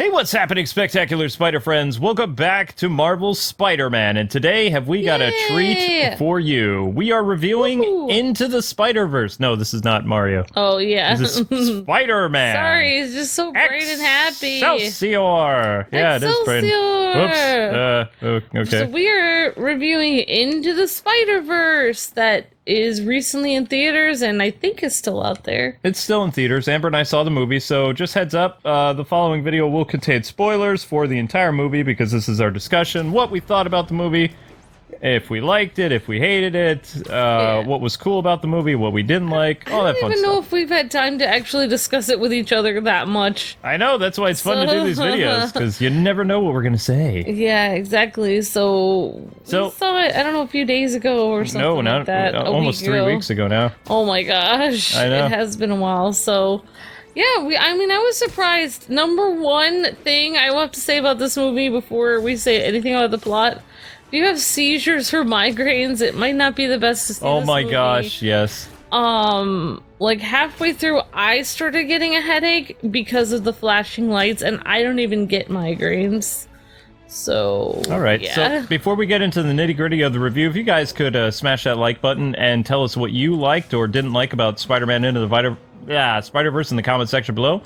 Hey, what's happening, spectacular spider friends? Welcome back to Marvel's Spider-Man, and today have we got a treat for you. We are reviewing Into the Spider-Verse. No, this is not Mario. Oh, yeah. This is Spider-Man. Sorry, he's just so bright and happy. Excelsior! Yeah, it is bright. Oops. Okay. So we are reviewing Into the Spider-Verse that is recently in theaters and I think is still out there. It's still in theaters. Amber and I saw the movie, so just heads up, the following video will contain spoilers for the entire movie because this is our discussion, what we thought about the movie, if we liked it, if we hated it, what was cool about the movie, what we didn't like, all that fun stuff. I don't even know if we've had time to actually discuss it with each other that much. I know, that's why it's fun to do these videos, because you never know what we're going to say. Yeah, exactly. So we saw it, I don't know, a few days ago or something like that. Almost 3 weeks ago now. Oh my gosh. I know. It has been a while, so... Yeah, I was surprised. Number one thing I will have to say about this movie before we say anything about the plot, if you have seizures or migraines, it might not be the best to see Oh this my movie. gosh, yes. Like halfway through, I started getting a headache because of the flashing lights, and I don't even get migraines. So, all right, yeah. So before we get into the nitty-gritty of the review, if you guys could smash that like button and tell us what you liked or didn't like about Spider-Man Into the Spider-Verse in the comment section below.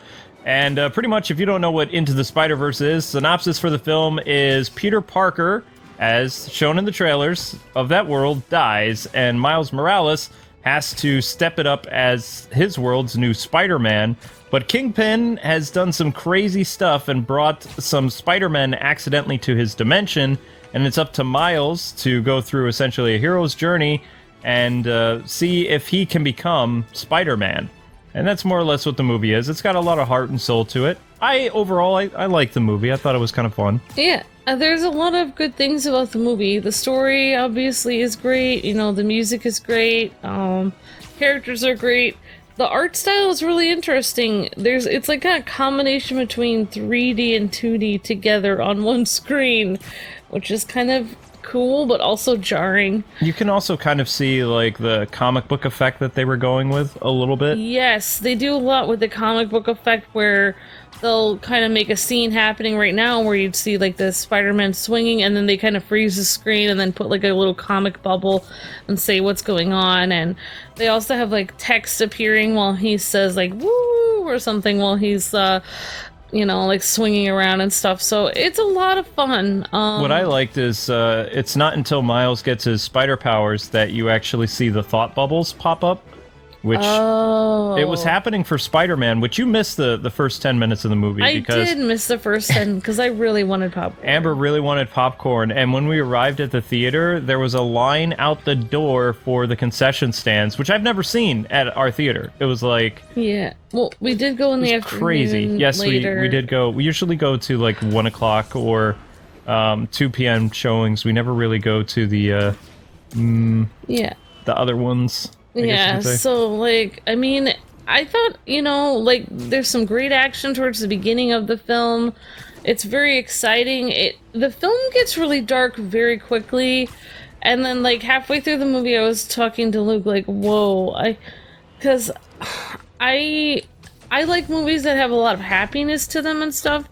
And pretty much, if you don't know what Into the Spider-Verse is, synopsis for the film is Peter Parker, as shown in the trailers of that world, dies, and Miles Morales has to step it up as his world's new Spider-Man. But Kingpin has done some crazy stuff and brought some Spider-Men accidentally to his dimension, and it's up to Miles to go through essentially a hero's journey and see if he can become Spider-Man. And that's more or less what the movie is. It's got a lot of heart and soul to it. Overall, I liked the movie. I thought it was kind of fun. Yeah, there's a lot of good things about the movie. The story, obviously, is great. You know, the music is great. Characters are great. The art style is really interesting. It's like a combination between 3D and 2D together on one screen, which is kind of cool, but also jarring. You can also kind of see like the comic book effect that they were going with a little bit. Yes, they do a lot with the comic book effect where they'll kind of make a scene happening right now where you'd see like the Spider-Man swinging and then they kind of freeze the screen and then put like a little comic bubble and say what's going on. And they also have like text appearing while he says like woo or something while he's like swinging around and stuff. So it's a lot of fun. What I liked is it's not until Miles gets his spider powers that you actually see the thought bubbles pop up, which it was happening for Spider-Man, which you missed the first 10 minutes of the movie. I because did miss the first 10 because I really wanted popcorn. Amber really wanted popcorn, and when we arrived at the theater, there was a line out the door for the concession stands, which I've never seen at our theater. It was like... Yeah. Well, we did go in the afternoon. Crazy. Yes, later. we did go. We usually go to like 1 o'clock or 2 p.m. showings. We never really go to the the other ones. Yeah, so, like, I mean, I thought, like, there's some great action towards the beginning of the film. It's very exciting. The film gets really dark very quickly, and then, like, halfway through the movie, I was talking to Luke, like, whoa, because I like movies that have a lot of happiness to them and stuff.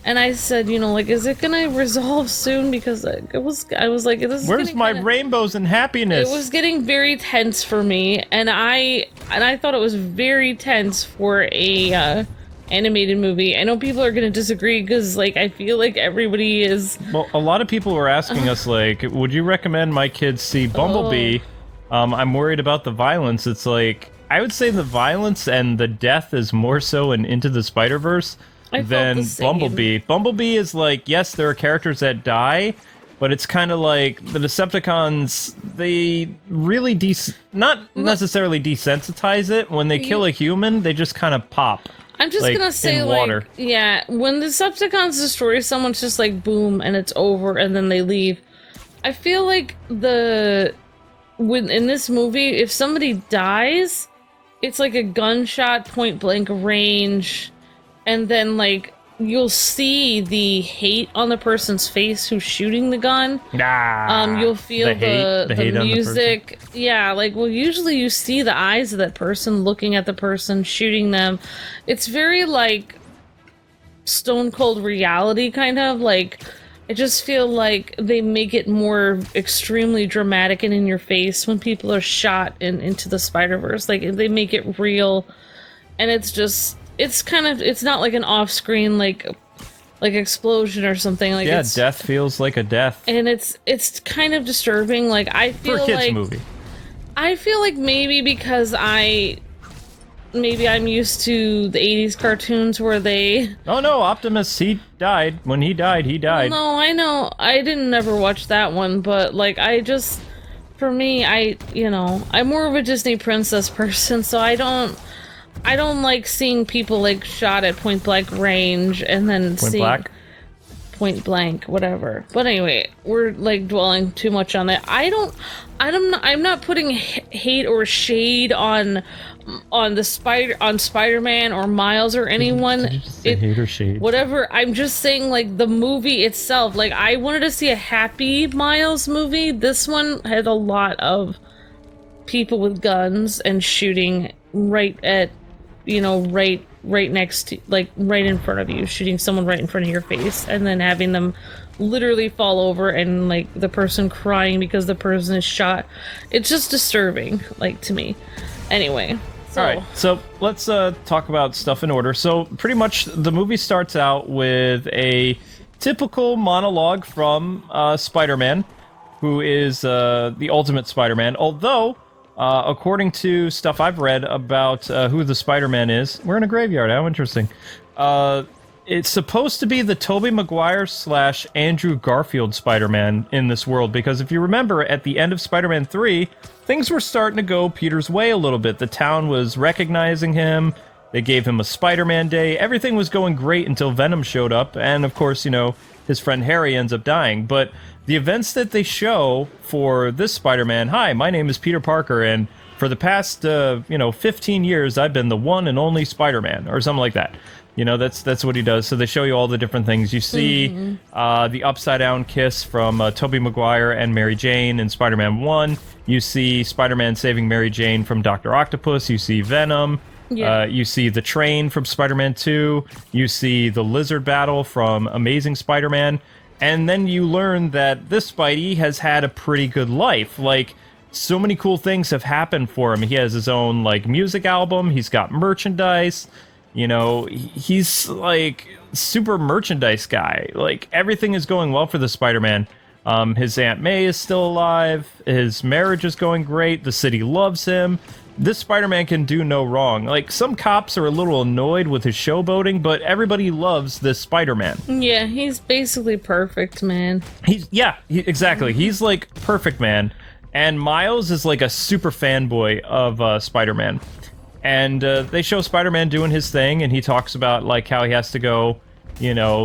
And I said, like, is it gonna resolve soon? Because I was like, this is where's my rainbows and happiness? It was getting very tense for me, and I thought it was very tense for a animated movie. I know people are gonna disagree because, like, I feel like everybody is. Well, a lot of people were asking us, like, would you recommend my kids see Bumblebee? I'm worried about the violence. It's like, I would say the violence and the death is more so in Into the Spider-Verse than Bumblebee. Bumblebee is like, yes, there are characters that die, but it's kind of like the Decepticons, they really not necessarily desensitize it. When they kill a human, they just kind of pop. I'm just gonna say, like, yeah, when the Decepticons destroy someone, it's just like boom, and it's over, and then they leave. I feel like in this movie, if somebody dies, it's like a gunshot, point blank range, and then, like, you'll see the hate on the person's face who's shooting the gun. You'll feel the music. Yeah, like, well, usually you see the eyes of that person looking at the person shooting them. It's very, like, stone cold reality, kind of. Like, I just feel like they make it more extremely dramatic and in your face when people are shot into the Spider-Verse. Like, they make it real, and it's just, it's kind of, it's not like an off-screen, like explosion or something. Like, yeah, death feels like a death. And it's kind of disturbing. Like, I feel for a kids like... movie. I feel like maybe because maybe I'm used to the 80s cartoons where they... Oh no, Optimus, he died. When he died, he died. No, I know. I didn't never watch that one, but, like, I just... For me, I'm more of a Disney princess person, so I don't like seeing people, like, shot at point blank range and then point blank, whatever. But anyway, we're, like, dwelling too much on that. I'm not putting hate or shade on Spider-Man or Miles or anyone. Did you just say hate or shade? Whatever. I'm just saying, like, the movie itself. Like, I wanted to see a happy Miles movie. This one had a lot of people with guns and shooting right at, right next to, like, right in front of you, shooting someone right in front of your face, and then having them literally fall over and, like, the person crying because the person is shot. It's just disturbing, like, to me. Anyway. So. All right, so let's talk about stuff in order. So pretty much the movie starts out with a typical monologue from Spider-Man, who is the Ultimate Spider-Man, although... according to stuff I've read about who the Spider-Man is, we're in a graveyard. How interesting. It's supposed to be the Tobey Maguire / Andrew Garfield Spider-Man in this world, because if you remember, at the end of Spider-Man 3, things were starting to go Peter's way a little bit. The town was recognizing him. They gave him a Spider-Man Day. Everything was going great until Venom showed up, and of course, his friend Harry ends up dying. But the events that they show for this Spider-Man, hi, my name is Peter Parker, and for the past, 15 years, I've been the one and only Spider-Man, or something like that. That's what he does. So they show you all the different things. You see the upside-down kiss from Tobey Maguire and Mary Jane in Spider-Man 1. You see Spider-Man saving Mary Jane from Dr. Octopus. You see Venom. Yeah. You see the train from Spider-Man 2. You see the lizard battle from Amazing Spider-Man. And then you learn that this Spidey has had a pretty good life. Like, so many cool things have happened for him. He has his own, like, music album. He's got merchandise. He's, like, super merchandise guy. Like, everything is going well for the Spider-Man. His Aunt May is still alive. His marriage is going great. The city loves him. This Spider-Man can do no wrong. Like, some cops are a little annoyed with his showboating, but everybody loves this Spider-Man. Yeah, he's basically perfect, man. Exactly. He's, like, perfect, man. And Miles is, like, a super fanboy of Spider-Man. And they show Spider-Man doing his thing, and he talks about, like, how he has to go,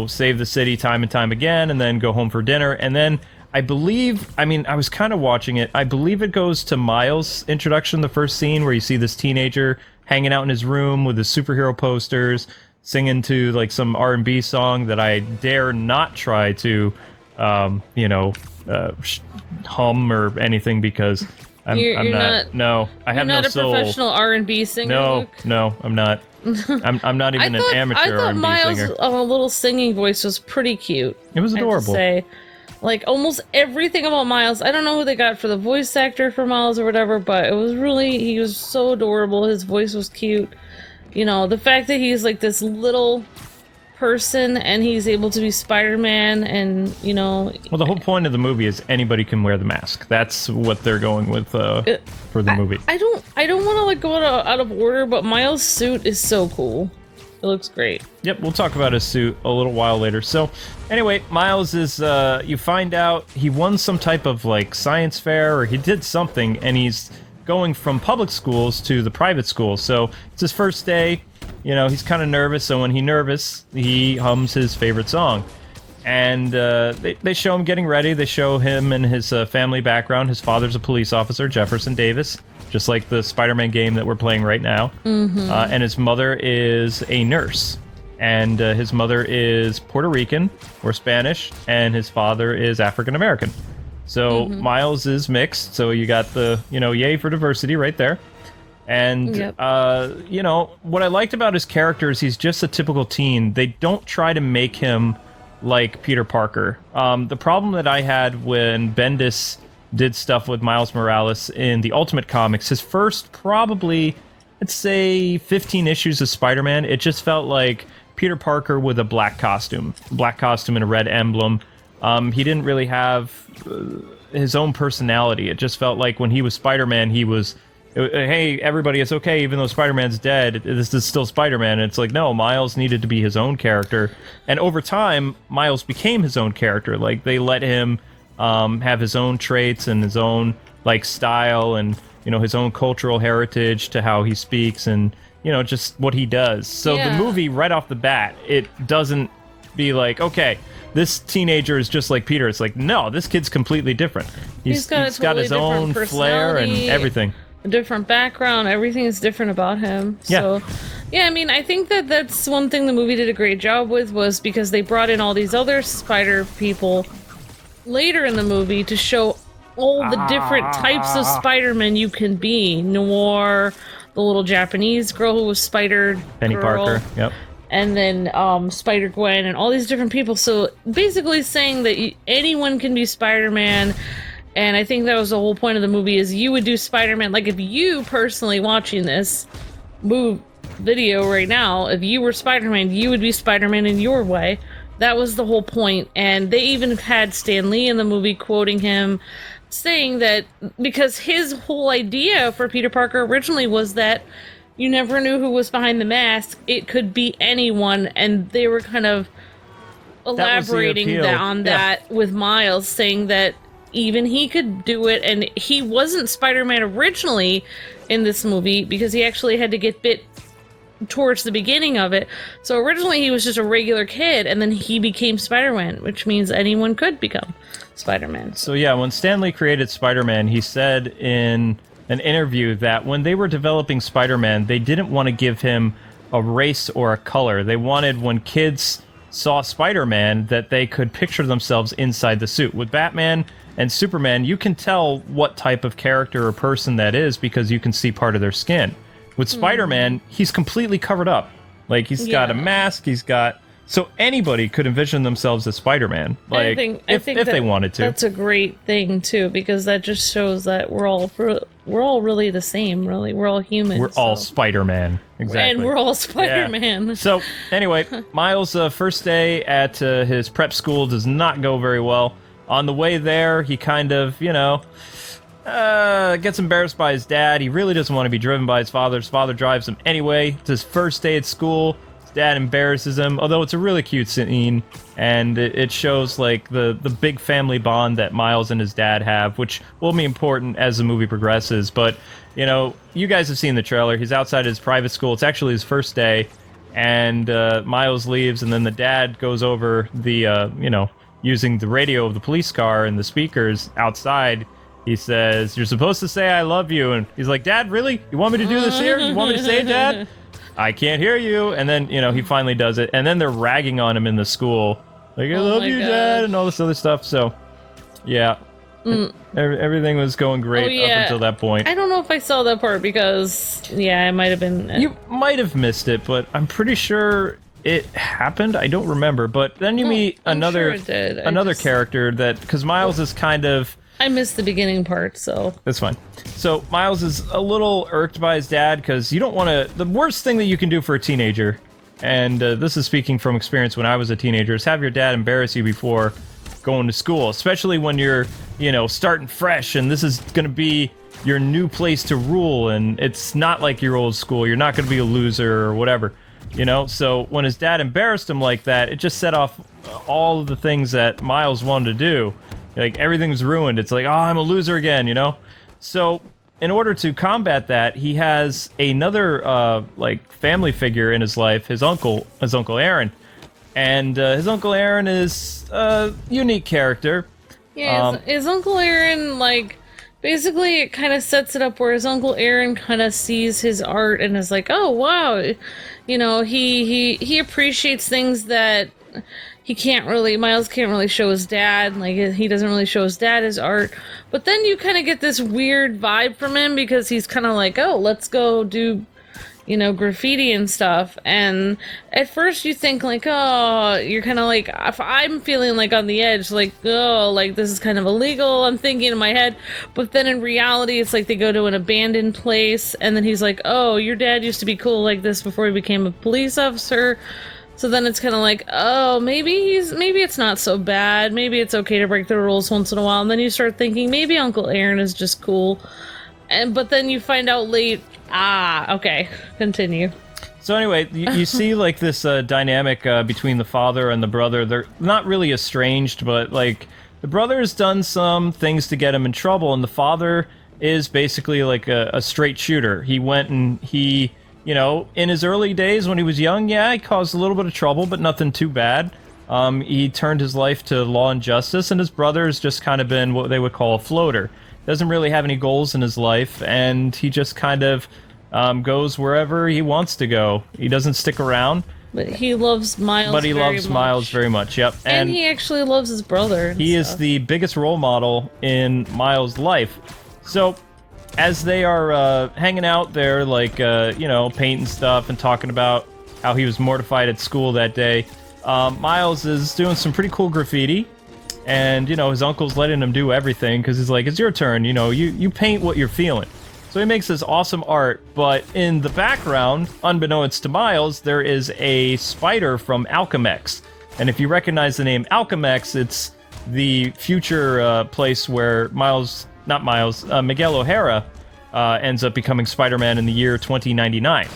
save the city time and time again, and then go home for dinner. And then I was kind of watching it. I believe it goes to Miles' introduction, the first scene, where you see this teenager hanging out in his room with his superhero posters, singing to, like, some R&B song that I dare not try to, hum or anything, because... I'm not. No, I have no soul. You're not a professional R&B singer. No, I'm not. I'm not even an amateur R&B singer. I thought Miles' little singing voice was pretty cute. It was adorable. I have to say. Like, almost everything about Miles. I don't know who they got for the voice actor for Miles or whatever, but he was so adorable. His voice was cute. The fact that he's like this little person and he's able to be Spider-Man, and well, the whole point of the movie is anybody can wear the mask. That's what they're going with for the movie. I don't want to, like, go out of order, but Miles' suit is so cool. It looks great. Yep, we'll talk about his suit a little while later. So anyway, Miles is you find out he won some type of, like, science fair, or he did something, and he's going from public schools to the private schools. So it's his first day. He's kind of nervous, so when he's nervous, he hums his favorite song. And they show him getting ready. They show him and his family background. His father's a police officer, Jefferson Davis, just like the Spider-Man game that we're playing right now. Mm-hmm. And his mother is a nurse. And his mother is Puerto Rican or Spanish, and his father is African American. So Miles is mixed, so you got the, yay for diversity right there. And, Yep. you know, what I liked about his character is he's just a typical teen. They don't try to make him like Peter Parker. The problem that I had when Bendis did stuff with Miles Morales in the Ultimate Comics, his first probably, let's say, 15 issues of Spider-Man, it just felt like Peter Parker with a black costume and a red emblem. He didn't really have his own personality. It just felt like when he was Spider-Man, he was, hey, everybody, it's okay, even though Spider-Man's dead, this is still Spider-Man. And it's like, no, Miles needed to be his own character. And over time, Miles became his own character. Like, they let him have his own traits and his own, like, style and, you know, his own cultural heritage to how he speaks and, you know, just what he does. So the movie, right off the bat, it doesn't be like, okay, this teenager is just like Peter. It's like, no, this kid's completely different. He's got his own flair and everything. A different background, everything is different about him. Yeah. So, yeah, I mean, I think that that's one thing the movie did a great job with, was because they brought in all these other spider people later in the movie to show all the different types of Spider-Man you can be. Noir, the little Japanese girl who was Spider Penny Girl, Parker, yep. and then Spider-Gwen and all these different people. So basically saying that anyone can be Spider-Man. And I think that was the whole point of the movie, is you would do Spider-Man. Like, if you personally watching this video right now, if you were Spider-Man, you would be Spider-Man in your way. That was the whole point. And they even had Stan Lee in the movie quoting him, saying that because his whole idea for Peter Parker originally was that you never knew who was behind the mask. It could be anyone. And they were kind of elaborating on that with Miles, saying that even he could do it, and he wasn't Spider-Man originally in this movie because he actually had to get bit towards the beginning of it. So originally he was just a regular kid, and then he became Spider-Man, which means anyone could become Spider-Man. So yeah, when Stan Lee created Spider-Man, he said in an interview that when they were developing Spider-Man, they didn't want to give him a race or a color. They wanted, when kids saw Spider-Man, that they could picture themselves inside the suit. With Batman and Superman, you can tell what type of character or person that is because you can see part of their skin. With Spider-Man, he's completely covered up. Like, he's got a mask, so anybody could envision themselves as Spider-Man, like, I think if they wanted to. That's a great thing, too, because that just shows that we're all really the same, really. We're all humans. We're all Spider-Man, exactly. And we're all Spider-Man. Yeah. So, anyway, Miles' first day at his prep school does not go very well. On the way there, he kind of, you know, gets embarrassed by his dad. He really doesn't want to be driven by his father. His father drives him anyway. It's his first day at school. His dad embarrasses him, although it's a really cute scene, and it shows, like, the big family bond that Miles and his dad have, which will be important as the movie progresses. But, you know, you guys have seen the trailer. He's outside his private school. It's actually his first day, and Miles leaves, and then the dad goes over the, you know, using the radio of the police car and the speakers outside. He says, "You're supposed to say I love you." And he's like, "Dad, really? You want me to do this here? You want me to say it, Dad? I can't hear you." And then, you know, he finally does it. And then they're ragging on him in the school. Like, "I love you, Dad," and all this other stuff. So, yeah. Everything was going great up until that point. I don't know if I saw that part because, yeah, it might have been... You might have missed it, but I'm pretty sure it happened. I don't remember. But then you meet another character that... Because Miles is kind of... I missed the beginning part, so... That's fine. So, Miles is a little irked by his dad, because you don't want to... The worst thing that you can do for a teenager, and this is speaking from experience when I was a teenager, is have your dad embarrass you before going to school, especially when you're, you know, starting fresh, and this is going to be your new place to rule, and it's not like your old school. You're not going to be a loser or whatever, you know? So, when his dad embarrassed him like that, it just set off all of the things that Miles wanted to do. Like, everything's ruined. It's like, oh, I'm a loser again, you know? So, in order to combat that, he has another, like, family figure in his life, his Uncle Aaron. And his Uncle Aaron is a unique character. Yeah, his Uncle Aaron, like, basically it kind of sets it up where his Uncle Aaron kind of sees his art and is like, oh, wow. You know, he appreciates things that Miles can't really show his dad, like he doesn't really show his dad his art. But then you kind of get this weird vibe from him because he's kind of like, oh, let's go do, graffiti and stuff. And at first you think like, oh, you're kind of like, if I'm feeling like on the edge, like, oh, like this is kind of illegal, I'm thinking in my head. But then in reality, it's like they go to an abandoned place and then he's like, oh, your dad used to be cool like this before he became a police officer. So then it's kind of like, oh, maybe it's not so bad. Maybe it's okay to break the rules once in a while. And then you start thinking maybe Uncle Aaron is just cool. But then you find out late, okay, continue. So anyway, you see like this dynamic between the father and the brother. They're not really estranged, but like the brother has done some things to get him in trouble, and the father is basically like a straight shooter. He went and he, in his early days when he was young, he caused a little bit of trouble, but nothing too bad. He turned his life to law and justice, and his brother's just kind of been what they would call a floater. Doesn't really have any goals in his life, and he just kind of goes wherever he wants to go. He doesn't stick around. But he loves Miles Miles very much, yep. And he actually loves his brother. He is the biggest role model in Miles' life. So, as they are hanging out there, like, painting stuff and talking about how he was mortified at school that day, Miles is doing some pretty cool graffiti. And, his uncle's letting him do everything because he's like, it's your turn, you paint what you're feeling. So he makes this awesome art, but in the background, unbeknownst to Miles, there is a spider from Alchemex. And if you recognize the name Alchemex, it's the future place where Miguel O'Hara ends up becoming Spider-Man in the year 2099.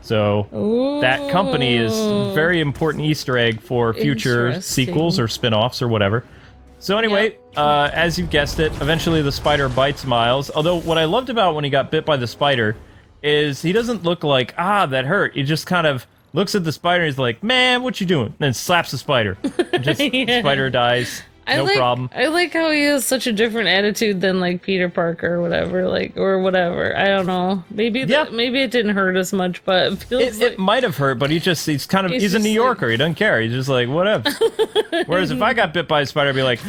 So that company is a very important Easter egg for future sequels or spin-offs or whatever. So anyway, as you guessed it, eventually the spider bites Miles. Although what I loved about when he got bit by the spider is he doesn't look like, that hurt. He just kind of looks at the spider and he's like, man, what you doing? And then slaps the spider. And just spider dies. No problem. I like how he has such a different attitude than like Peter Parker or whatever, or whatever. I don't know. Maybe maybe it didn't hurt as much, but it feels it might have hurt, but he's a New Yorker. He doesn't care. He's just like, whatever. Whereas if I got bit by a spider, I'd be like,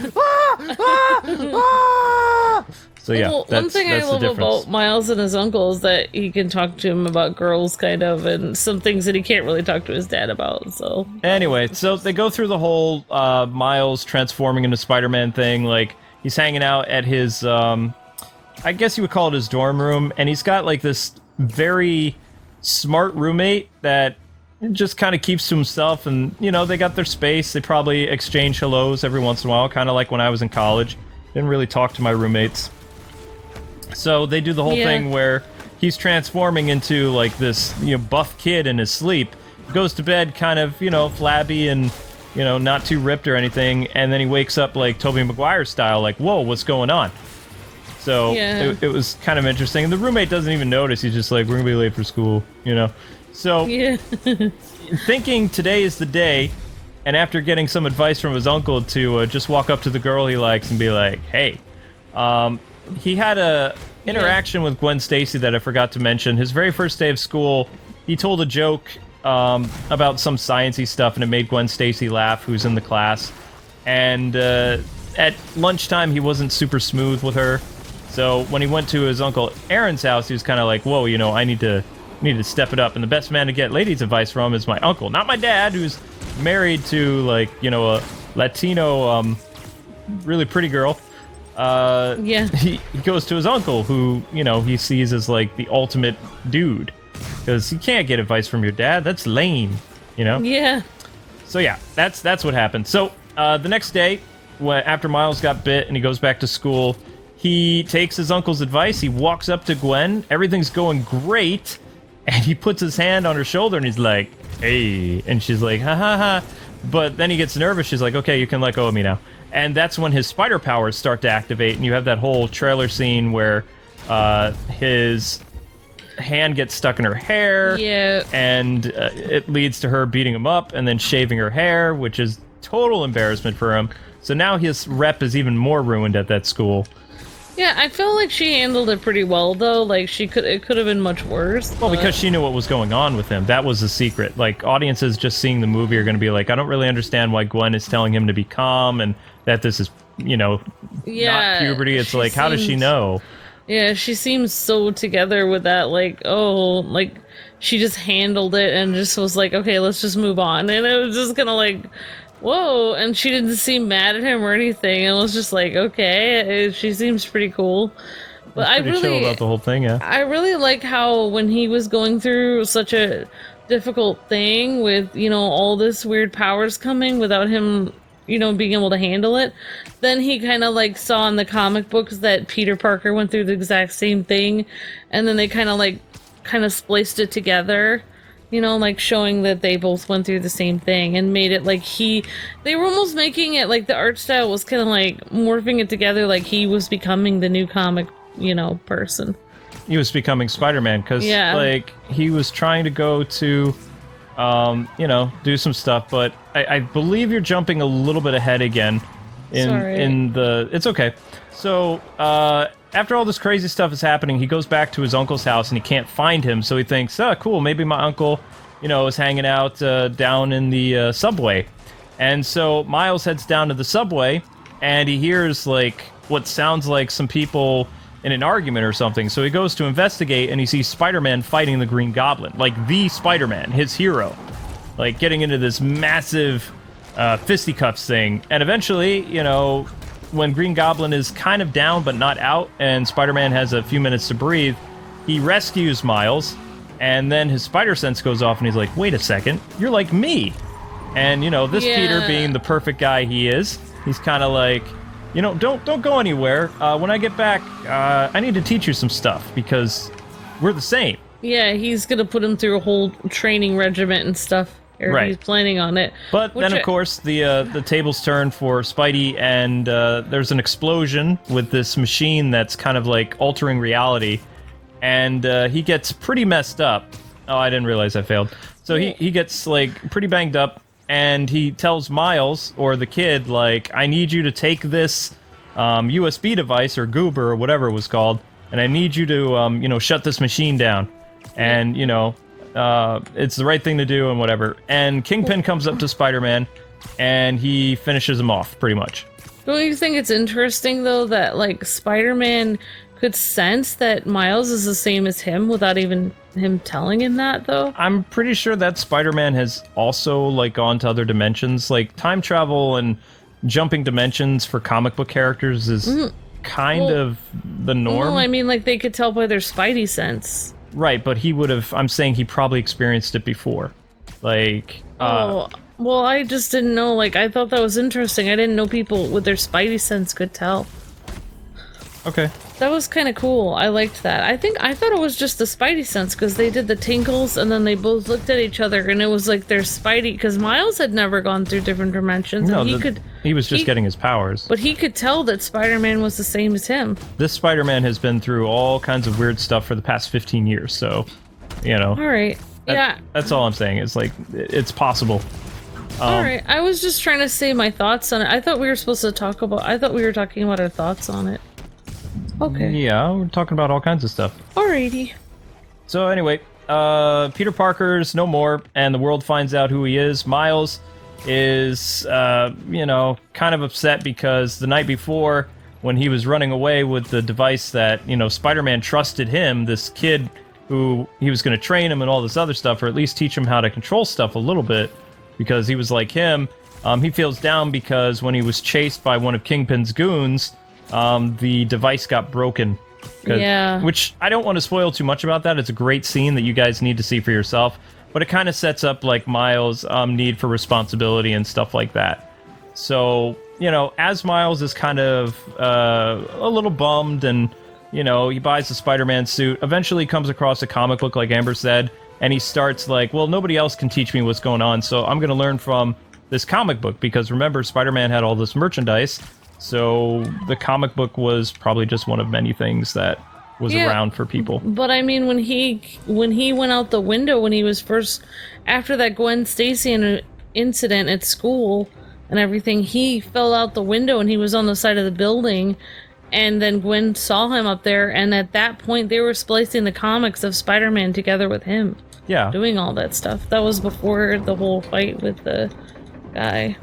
So yeah, one thing I love about Miles and his uncle is that he can talk to him about girls, kind of, and some things that he can't really talk to his dad about. So anyway, so they go through the whole Miles transforming into Spider-Man thing. Like he's hanging out at his, I guess you would call it his dorm room, and he's got like this very smart roommate that just kind of keeps to himself. And they got their space. They probably exchange hellos every once in a while, kind of like when I was in college. Didn't really talk to my roommates. So they do the whole thing where he's transforming into like this, buff kid in his sleep. Goes to bed kind of, flabby and, not too ripped or anything. And then he wakes up like Tobey Maguire style, like, whoa, what's going on? So it was kind of interesting. And the roommate doesn't even notice. He's just like, we're going to be late for school, So thinking today is the day, and after getting some advice from his uncle to just walk up to the girl he likes and be like, hey, he had a interaction with Gwen Stacy that I forgot to mention. His very first day of school, he told a joke about some sciencey stuff, and it made Gwen Stacy laugh, who's in the class. And at lunchtime, he wasn't super smooth with her. So when he went to his Uncle Aaron's house, he was kind of like, whoa, I need to step it up. And the best man to get ladies' advice from is my uncle, not my dad, who's married to like, a Latino, really pretty girl. He goes to his uncle, who, he sees as like the ultimate dude, because you can't get advice from your dad. That's lame, Yeah. So yeah, that's what happened. So the next day, after Miles got bit and he goes back to school, he takes his uncle's advice. He walks up to Gwen. Everything's going great, and he puts his hand on her shoulder and he's like, "Hey," and she's like, "Ha ha ha." But then he gets nervous. She's like, "Okay, you can let go of me now." And that's when his spider powers start to activate, and you have that whole trailer scene where his hand gets stuck in her hair, and it leads to her beating him up and then shaving her hair, which is total embarrassment for him. So now his rep is even more ruined at that school. Yeah, I feel like she handled it pretty well, though. Like, it could have been much worse. Well, because she knew what was going on with him. That was the secret. Like, audiences just seeing the movie are going to be like, I don't really understand why Gwen is telling him to be calm and that this is, not puberty. It's like, how does she know? Yeah, she seems so together with that, like, oh, like, she just handled it and just was like, okay, let's just move on. And it was just kind of like, whoa, and she didn't seem mad at him or anything. It was just like, okay, she seems pretty cool. But I really chill about the whole thing, yeah. I really like how when he was going through such a difficult thing with, all this weird powers coming without him, being able to handle it, then he kind of like saw in the comic books that Peter Parker went through the exact same thing, and then they kind of spliced it together. Like showing that they both went through the same thing and made it like they were almost making it like the art style was kind of like morphing it together like he was becoming the new comic, person. He was becoming Spider-Man because like he was trying to go to, do some stuff, but I believe you're jumping a little bit ahead again it's okay. So, after all this crazy stuff is happening, he goes back to his uncle's house and he can't find him, so he thinks, oh, cool, maybe my uncle, is hanging out down in the subway. And so Miles heads down to the subway and he hears, like, what sounds like some people in an argument or something. So he goes to investigate and he sees Spider-Man fighting the Green Goblin, like the Spider-Man, his hero, like getting into this massive fisticuffs thing. And eventually, when Green Goblin is kind of down but not out, and Spider-Man has a few minutes to breathe, he rescues Miles, and then his spider sense goes off, and he's like, wait a second, you're like me. And, this Peter, being the perfect guy he is, he's kind of like, don't go anywhere. When I get back, I need to teach you some stuff, because we're the same. Yeah, he's gonna put him through a whole training regiment and stuff. Or he's planning on it. But then, of course, the tables turn for Spidey, and there's an explosion with this machine that's kind of like altering reality, and he gets pretty messed up. Oh, I didn't realize I failed. So he gets like pretty banged up, and he tells Miles, or the kid, like, I need you to take this USB device, or Goober, or whatever it was called, and I need you to, shut this machine down. And, it's the right thing to do and whatever. And Kingpin comes up to Spider-Man and he finishes him off, pretty much. Don't you think it's interesting, though, that, like, Spider-Man could sense that Miles is the same as him without even him telling him that, though? I'm pretty sure that Spider-Man has also, like, gone to other dimensions. Like, time travel and jumping dimensions for comic book characters is kind of the norm. No, I mean, like, they could tell by their Spidey sense. Right, but he would have, I'm saying he probably experienced it before. Like, well, I just didn't know, like, I thought that was interesting. I didn't know people with their Spidey sense could tell. Okay. That was kind of cool. I liked that. I thought it was just the Spidey sense, because they did the tinkles, and then they both looked at each other, and it was like their Spidey, because Miles had never gone through different dimensions, no, and he was just getting his powers. But he could tell that Spider-Man was the same as him. This Spider-Man has been through all kinds of weird stuff for the past 15 years, so, Alright. Yeah. That's all I'm saying. It's like, it's possible. Alright, I was just trying to say my thoughts on it. I thought we were talking about our thoughts on it. Okay. Yeah, we're talking about all kinds of stuff. Alrighty. So anyway, Peter Parker's no more, and the world finds out who he is. Miles is, kind of upset because the night before, when he was running away with the device that, Spider-Man trusted him, this kid who he was going to train him and all this other stuff, or at least teach him how to control stuff a little bit, because he was like him. He feels down because when he was chased by one of Kingpin's goons, the device got broken. Yeah. Which, I don't want to spoil too much about that. It's a great scene that you guys need to see for yourself. But it kind of sets up, like, Miles' need for responsibility and stuff like that. So, as Miles is kind of a little bummed and, he buys the Spider-Man suit, eventually comes across a comic book, like Amber said, and he starts like, well, nobody else can teach me what's going on, so I'm going to learn from this comic book. Because remember, Spider-Man had all this merchandise, so the comic book was probably just one of many things that was around for people. But I mean, when he went out the window, when he was first, after that Gwen Stacy incident at school and everything, he fell out the window and he was on the side of the building, and then Gwen saw him up there, and at that point they were splicing the comics of Spider-Man together with him. Yeah. Doing all that stuff. That was before the whole fight with the guy.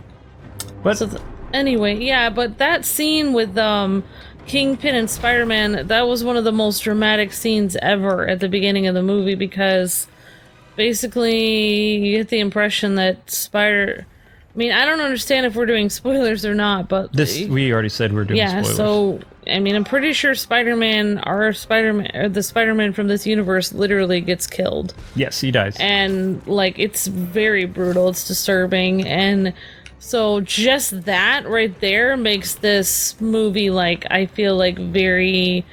But so anyway, yeah, but that scene with Kingpin and Spider-Man, that was one of the most dramatic scenes ever at the beginning of the movie, because basically you get the impression that I mean, I don't understand if we're doing spoilers or not, but we already said we're doing spoilers. So I mean, I'm pretty sure Spider-Man, or the Spider-Man from this universe, literally gets killed. Yes, he dies. And like, it's very brutal. It's disturbing, and so just that right there makes this movie, like, I feel like the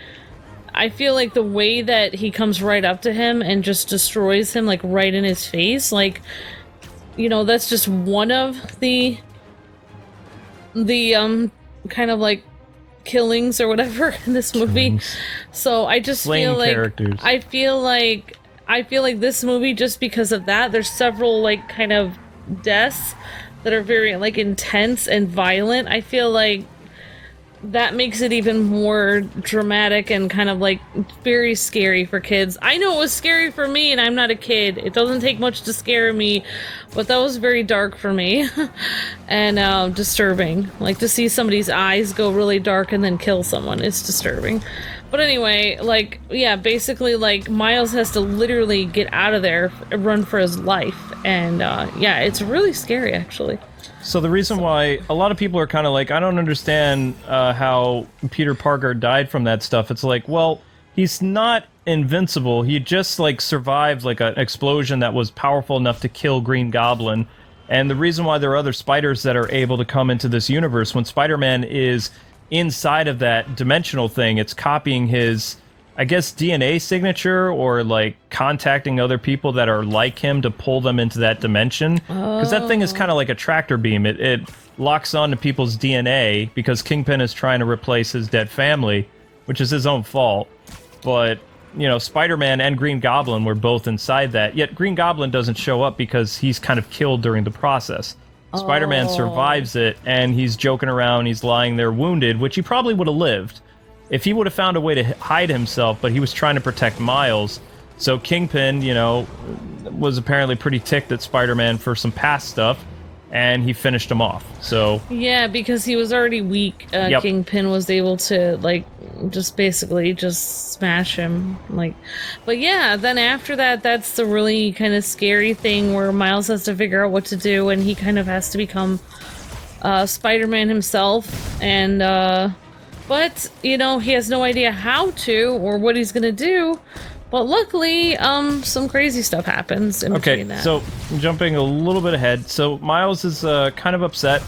way that he comes right up to him and just destroys him, like, right in his face, like, you know, that's just one of the kind of like killings or whatever in this movie. So I just feel like characters. I feel like this movie, just because of that, there's several like kind of deaths that are very like intense and violent. I feel like that makes it even more dramatic and kind of like very scary for kids. I know it was scary for me, and I'm not a kid. It doesn't take much to scare me, but that was very dark for me and disturbing. Like, to see somebody's eyes go really dark and then kill someone, it's disturbing. But anyway, like, yeah, basically, like, Miles has to literally get out of there, run for his life, and yeah, it's really scary, actually. So the reason why a lot of people are kind of like, I don't understand how Peter Parker died from that stuff. It's like, well, he's not invincible. He just like survived like an explosion that was powerful enough to kill Green Goblin. And the reason why there are other spiders that are able to come into this universe, when Spider-Man is inside of that dimensional thing, it's copying his, I guess, DNA signature, or like contacting other people that are like him to pull them into that dimension. Because that thing is kind of like a tractor beam. It locks onto people's DNA, because Kingpin is trying to replace his dead family, which is his own fault. But, you know, Spider-Man and Green Goblin were both inside that. Yet Green Goblin doesn't show up because he's kind of killed during the process. Spider-Man survives it, and he's joking around. He's lying there wounded, which he probably would have lived if he would have found a way to hide himself, but he was trying to protect Miles. So Kingpin, you know, was apparently pretty ticked at Spider-Man for some past stuff, and he finished him off. So yeah, because he was already weak. Yep. Kingpin was able to like just basically just smash him. Like, but yeah, then after that, that's the really kind of scary thing where Miles has to figure out what to do, and he kind of has to become Spider-Man himself, and but, you know, he has no idea how to or what he's gonna do. But luckily, some crazy stuff happens in between that. So jumping a little bit ahead. So Miles is kind of upset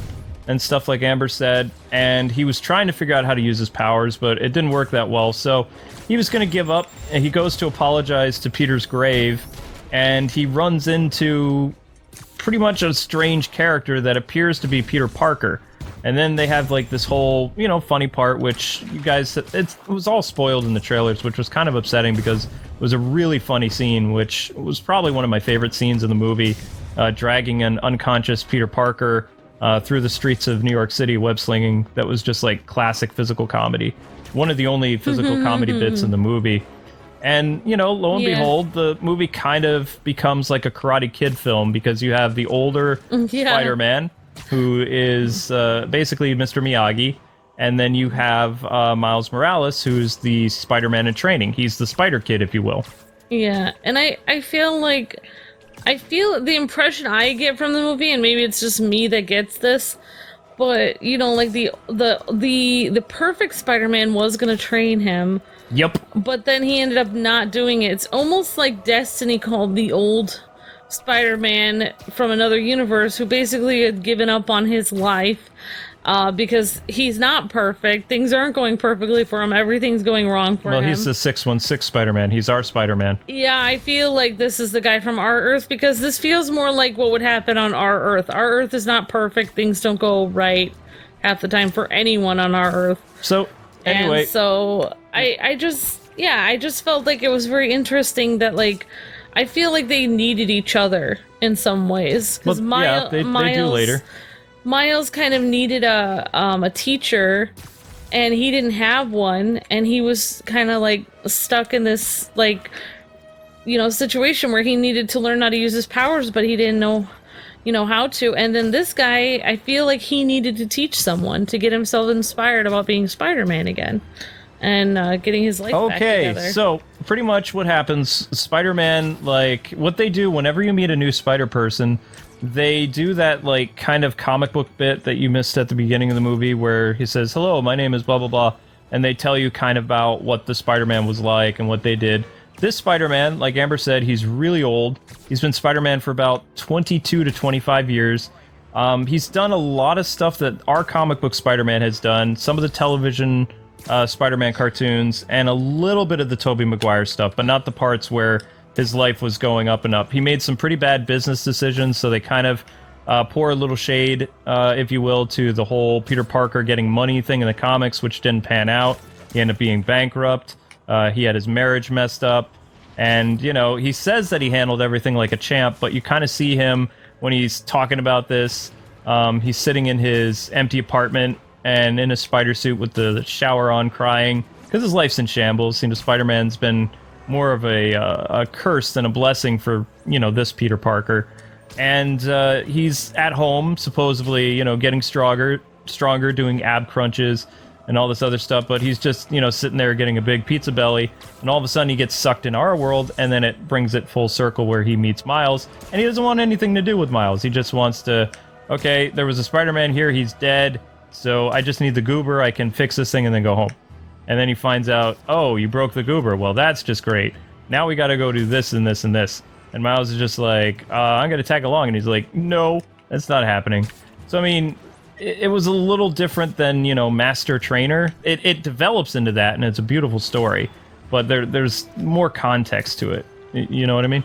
and stuff, like Amber said, and he was trying to figure out how to use his powers, but it didn't work that well. So he was gonna give up, and he goes to apologize to Peter's grave, and he runs into pretty much a strange character that appears to be Peter Parker. And then they have like this whole, you know, funny part, which you guys, it was all spoiled in the trailers, which was kind of upsetting because it was a really funny scene, which was probably one of my favorite scenes in the movie, dragging an unconscious Peter Parker through the streets of New York City, web slinging. That was just like classic physical comedy. One of the only physical comedy bits in the movie. And, you know, lo and behold, the movie kind of becomes like a Karate Kid film, because you have the older Spider-Man, who is basically Mr. Miyagi, and then you have Miles Morales, who's the Spider-Man in training. He's the Spider Kid, if you will. Yeah, and I feel the impression I get from the movie, and maybe it's just me that gets this, but you know, like the perfect Spider-Man was gonna train him. Yep. But then he ended up not doing it. It's almost like Destiny called the old Spider-Man from another universe, who basically had given up on his life because he's not perfect. Things aren't going perfectly for him. Everything's going wrong for him. Well, he's the 616 Spider-Man. He's our Spider-Man. Yeah, I feel like this is the guy from our Earth, because this feels more like what would happen on our Earth. Our Earth is not perfect. Things don't go right half the time for anyone on our Earth. So, anyway. And so, I just felt like it was very interesting that, like, I feel like they needed each other in some ways. Well, yeah, they do later. Miles kind of needed a teacher and he didn't have one, and he was kind of like stuck in this like, you know, situation where he needed to learn how to use his powers, but he didn't know, you know, how to. And then this guy, I feel like he needed to teach someone to get himself inspired about being Spider-Man again, and getting his life back together. Okay, so pretty much what happens, Spider-Man, like, what they do whenever you meet a new Spider person, they do that, like, kind of comic book bit that you missed at the beginning of the movie where he says, hello, my name is blah, blah, blah, and they tell you kind of about what the Spider-Man was like and what they did. This Spider-Man, like Amber said, he's really old. He's been Spider-Man for about 22 to 25 years. He's done a lot of stuff that our comic book Spider-Man has done, some of the television Spider-Man cartoons, and a little bit of the Tobey Maguire stuff, but not the parts where his life was going up and up. He made some pretty bad business decisions, so they kind of pour a little shade, if you will, to the whole Peter Parker getting money thing in the comics, which didn't pan out. He ended up being bankrupt. He had his marriage messed up, and, you know, he says that he handled everything like a champ, but you kind of see him when he's talking about this. He's sitting in his empty apartment and in a spider suit with the shower on, crying, because his life's in shambles. You know, Spider-Man's been more of a curse than a blessing for, you know, this Peter Parker. And he's at home, supposedly, you know, getting stronger, doing ab crunches, and all this other stuff, but he's just, you know, sitting there getting a big pizza belly, and all of a sudden he gets sucked in our world, and then it brings it full circle where he meets Miles, and he doesn't want anything to do with Miles. He just wants to, okay, there was a Spider-Man here, he's dead, so I just need the goober, I can fix this thing and then go home. And then he finds out, oh, you broke the goober, well, that's just great. Now we gotta go do this and this and this. And Miles is just like, I'm gonna tag along, and he's like, no, that's not happening. So, I mean, it was a little different than, you know, Master Trainer. It develops into that, and it's a beautiful story, but there's more context to it. You know what I mean?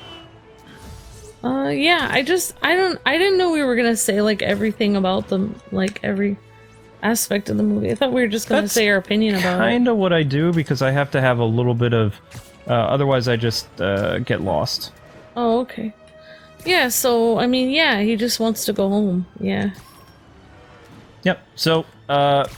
Yeah, I didn't know we were gonna say, like, everything about them, like, every aspect of the movie. I thought we were just gonna say our opinion about it. Kind of what I do, because I have to have a little bit of, otherwise I just get lost. Oh, okay. Yeah, so, I mean, yeah, he just wants to go home, yeah. Yep. So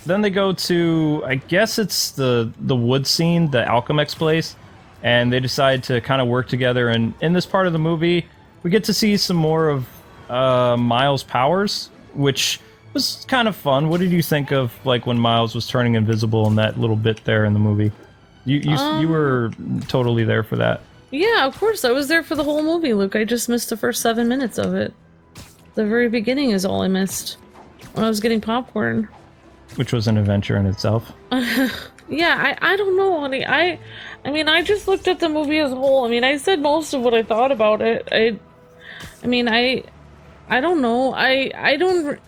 then they go to, I guess it's the wood scene, the Alchemax place, and they decide to kind of work together. And in this part of the movie, we get to see some more of Miles' powers, which was kind of fun. What did you think of, like, when Miles was turning invisible in that little bit there in the movie? You were totally there for that. Yeah, of course. I was there for the whole movie, Luke. I just missed the first 7 minutes of it. The very beginning is all I missed. When I was getting popcorn. Which was an adventure in itself. Yeah, I don't know, honey. I mean, I just looked at the movie as a whole. I mean, I said most of what I thought about it. I don't know. I don't...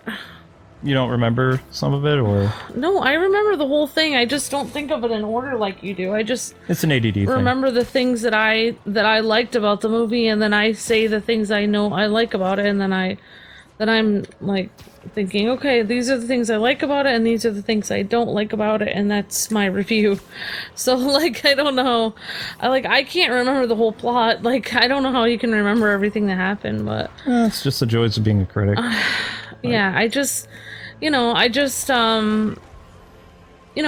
You don't remember some of it, or...? No, I remember the whole thing. I just don't think of it in order like you do. I just... It's an ADD thing. Remember the things that I liked about the movie, and then I say the things I know I like about it, and then I'm, like, thinking, okay, these are the things I like about it, and these are the things I don't like about it, and that's my review. So, like, I don't know. I can't remember the whole plot. Like, I don't know how you can remember everything that happened, but... It's just the joys of being a critic. Yeah, I just... You know,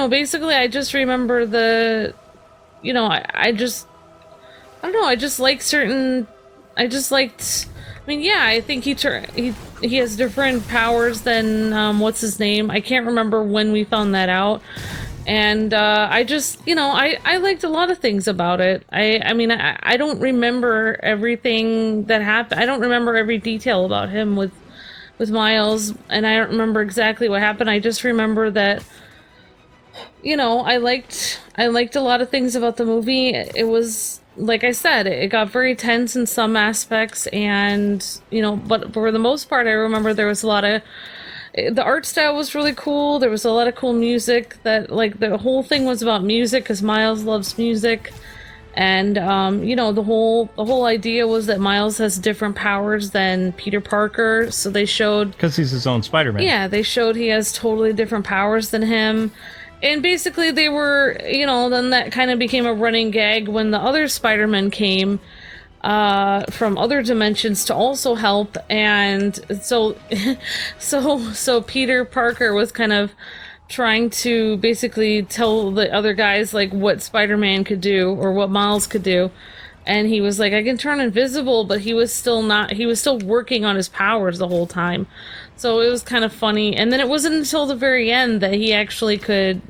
basically I just remember the... You know, I don't know, I just like certain... I just liked... I mean, yeah, I think he has different powers than, what's his name? I can't remember when we found that out. And, I just, you know, I liked a lot of things about it. I mean, I don't remember everything that happened. I don't remember every detail about him with Miles, and I don't remember exactly what happened. I just remember that, you know, I liked a lot of things about the movie. It was... Like I said, it got very tense in some aspects, and, you know, but for the most part, I remember there was a lot of... The art style was really cool. There was a lot of cool music that, like, the whole thing was about music, because Miles loves music. And, you know, the whole idea was that Miles has different powers than Peter Parker, so they showed... Because he's his own Spider-Man. Yeah, they showed he has totally different powers than him. And basically they were, you know, then that kind of became a running gag when the other Spider-Man came from other dimensions to also help, and so Peter Parker was kind of trying to basically tell the other guys like what Spider-Man could do or what Miles could do. And he was like, I can turn invisible, but he was still working on his powers the whole time. So it was kind of funny. And then it wasn't until the very end that he actually could,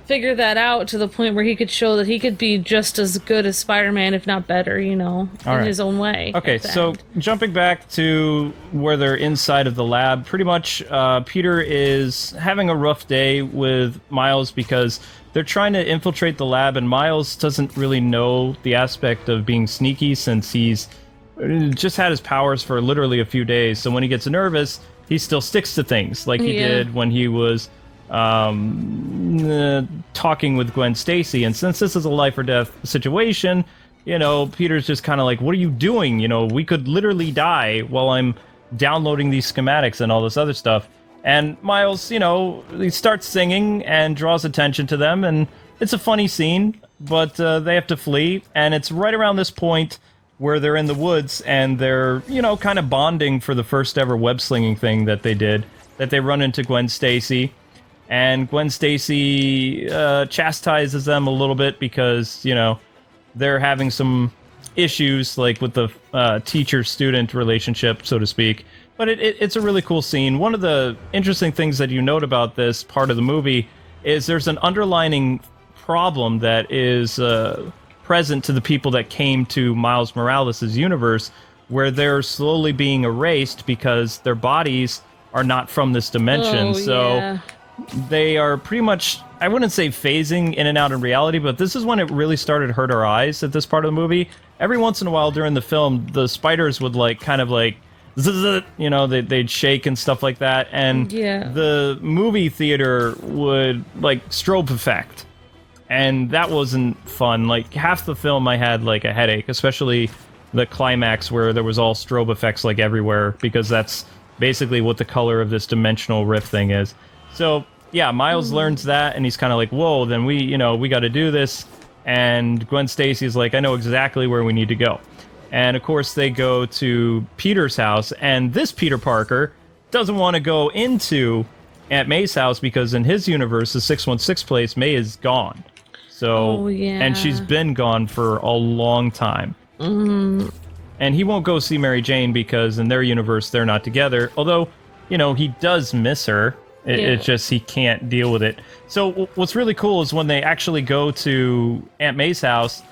figure that out to the point where he could show that he could be just as good as Spider-Man, if not better, in his own way. Okay, so jumping back to where they're inside of the lab, pretty much Peter is having a rough day with Miles because they're trying to infiltrate the lab, and Miles doesn't really know the aspect of being sneaky since he's just had his powers for literally a few days. So when he gets nervous, he still sticks to things like he did when he was talking with Gwen Stacy. And since this is a life or death situation, Peter's just kind of like, what are you doing? We could literally die while I'm downloading these schematics and all this other stuff. And Miles, he starts singing and draws attention to them, and it's a funny scene, but they have to flee, and it's right around this point where they're in the woods, and they're, kind of bonding for the first ever web-slinging thing that they did, that they run into Gwen Stacy, and Gwen Stacy chastises them a little bit because, they're having some issues, like with the teacher-student relationship, so to speak. But it's a really cool scene. One of the interesting things that you note about this part of the movie is there's an underlining problem that is present to the people that came to Miles Morales' universe, where they're slowly being erased because their bodies are not from this dimension. They are pretty much, I wouldn't say phasing in and out in reality, but this is when it really started to hurt our eyes at this part of the movie. Every once in a while during the film, the spiders would they'd shake and stuff like that, and the movie theater would strobe effect, and that wasn't fun. Like half the film I had a headache, especially the climax where there was all strobe effects everywhere, because that's basically what the color of this dimensional rift thing is. So yeah, Miles learns that, and he's kind of like, whoa, then we got to do this. And Gwen Stacy's like, I know exactly where we need to go. And of course they go to Peter's house, and this Peter Parker doesn't want to go into Aunt May's house because in his universe, the 616 place, May is gone. So, and she's been gone for a long time. And he won't go see Mary Jane because in their universe, they're not together. Although, he does miss her. It's just he can't deal with it. So what's really cool is when they actually go to Aunt May's house,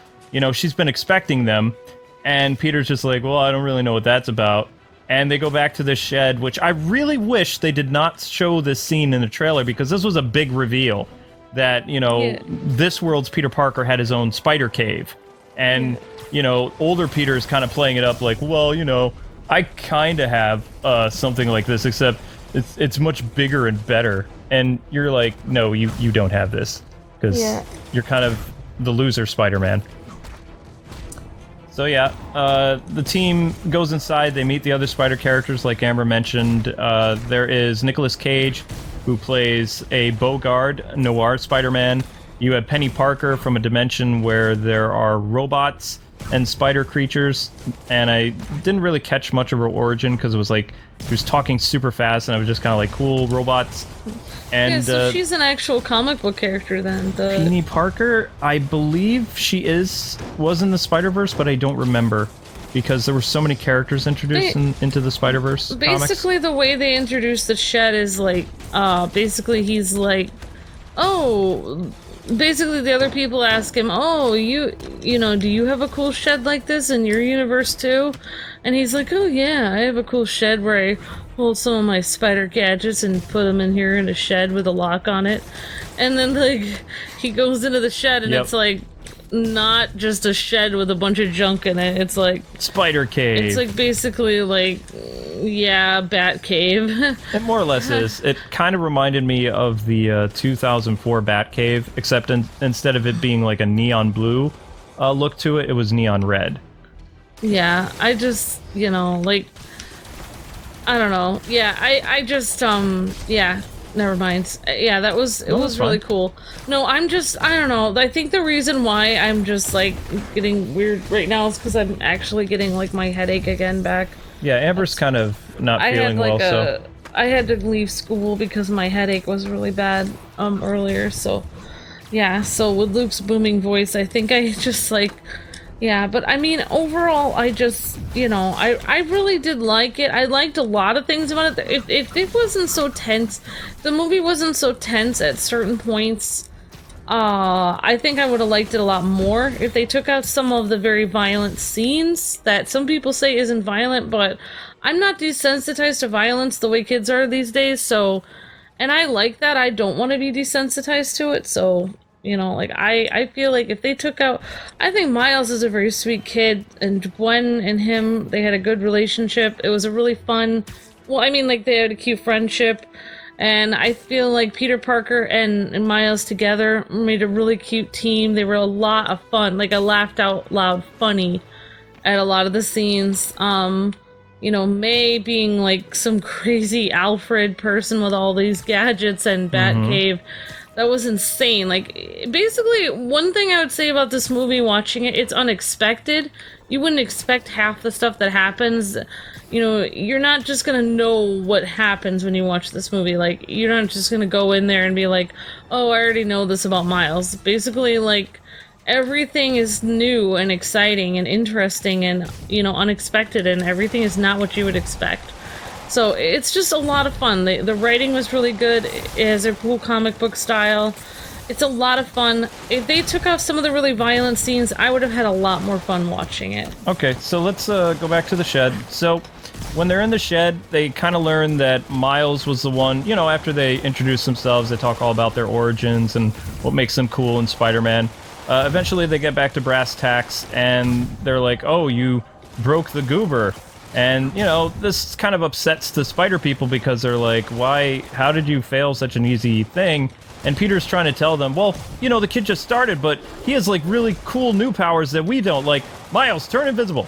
she's been expecting them. And Peter's just like, well, I don't really know what that's about. And they go back to the shed, which I really wish they did not show this scene in the trailer, because this was a big reveal that, this world's Peter Parker had his own spider cave. And, older Peter's kind of playing it up like, well, I kind of have something like this, except it's much bigger and better. And you're like, no, you don't have this, because you're kind of the loser Spider-Man. So yeah, the team goes inside. They meet the other Spider characters, like Amber mentioned. There is Nicolas Cage, who plays a Bogard noir Spider-Man. You have Penny Parker from a dimension where there are robots and spider creatures, and I didn't really catch much of her origin because it was like she was talking super fast, and I was just kind of like, cool, robots. And so she's an actual comic book character then. Penny Parker, I believe she was in the Spider-Verse, but I don't remember because there were so many characters introduced into the Spider-Verse basically comics. The way they introduced the Shed is like, basically he's like, oh, basically the other people ask him, oh, you know, do you have a cool shed like this in your universe too? And he's like, oh yeah, I have a cool shed where I hold some of my spider gadgets and put them in here in a shed with a lock on it. And then like he goes into the shed and it's like not just a shed with a bunch of junk in it. It's like Spider Cave. It's like basically like, yeah, Bat Cave. It more or less is. It kind of reminded me of the 2004 Bat Cave, except instead of it being like a neon blue look to it, it was neon red. Yeah, I just, you know, like, I don't know. Yeah, I just, yeah, never mind. Yeah, it was really cool. No, I don't know. I think the reason why I'm just, like, getting weird right now is because I'm actually getting, like, my headache again back. Yeah, Amber's kind of not feeling well, so... I had to leave school because my headache was really bad earlier. So yeah, so with Luke's booming voice, I think I just like, yeah. But I mean, overall, I just, you know, I really did like it. I liked a lot of things about it. If it wasn't so tense, the movie wasn't so tense at certain points. I think I would have liked it a lot more if they took out some of the very violent scenes that some people say isn't violent, but I'm not desensitized to violence the way kids are these days, so, and I like that. I don't want to be desensitized to it, so, you know, like, I feel like if they took out, I think Miles is a very sweet kid, and Gwen and him, they had a good relationship. It was a really fun, well, I mean, like, they had a cute friendship. And I feel like Peter Parker and Miles together made a really cute team. They were a lot of fun. Like, I laughed out loud funny at a lot of the scenes. You know, May being like some crazy Alfred person with all these gadgets and Batcave. That was insane. Like, basically, one thing I would say about this movie, watching it, it's unexpected. You wouldn't expect half the stuff that happens. You know, you're not just gonna know what happens when you watch this movie. Like, you're not just gonna go in there and be like, oh, I already know this about Miles. Basically, like, everything is new and exciting and interesting and, you know, unexpected, and everything is not what you would expect. So it's just a lot of fun. The writing was really good. It has a cool comic book style. It's a lot of fun. If they took off some of the really violent scenes, I would have had a lot more fun watching it. Okay, so let's go back to the shed. So when they're in the shed, they kind of learn that Miles was the one, you know, after they introduce themselves, they talk all about their origins and what makes them cool in Spider-Man. Eventually they get back to brass tacks and they're like, oh, you broke the goober. And, you know, this kind of upsets the spider people because they're like, why, how did you fail such an easy thing? And Peter's trying to tell them, well, you know, the kid just started, but he has, like, really cool new powers that we don't. Like, Miles, turn invisible.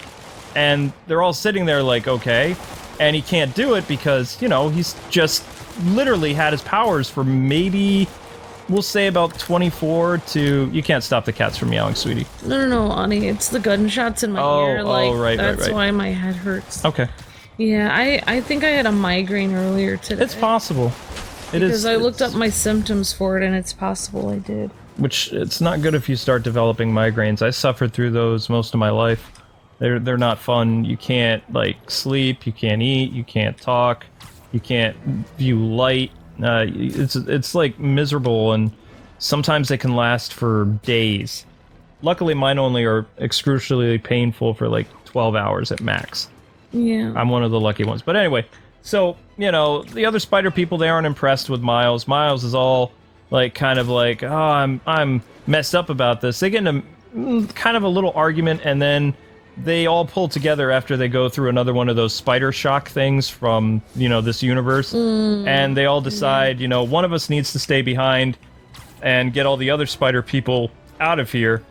And they're all sitting there like, okay. And he can't do it because, you know, he's just literally had his powers for maybe, we'll say about 24 to... You can't stop the cats from meowing, sweetie. No, honey, it's the gunshots in my ear. Like, right. That's why my head hurts. Okay. Yeah, I think I had a migraine earlier today. It's possible. Because I looked up my symptoms for it, and it's possible I did. Which, it's not good if you start developing migraines. I suffered through those most of my life. They're not fun. You can't, like, sleep, you can't eat, you can't talk, you can't view light. It's like miserable, and sometimes they can last for days. Luckily, mine only are excruciatingly painful for like 12 hours at max. Yeah. I'm one of the lucky ones. But anyway, so, you know, the other spider people, they aren't impressed with Miles. Miles is all like, kind of like, oh, I'm messed up about this. They get in kind of a little argument, and then they all pull together after they go through another one of those spider shock things from, you know, this universe. And they all decide, you know, one of us needs to stay behind and get all the other spider people out of here.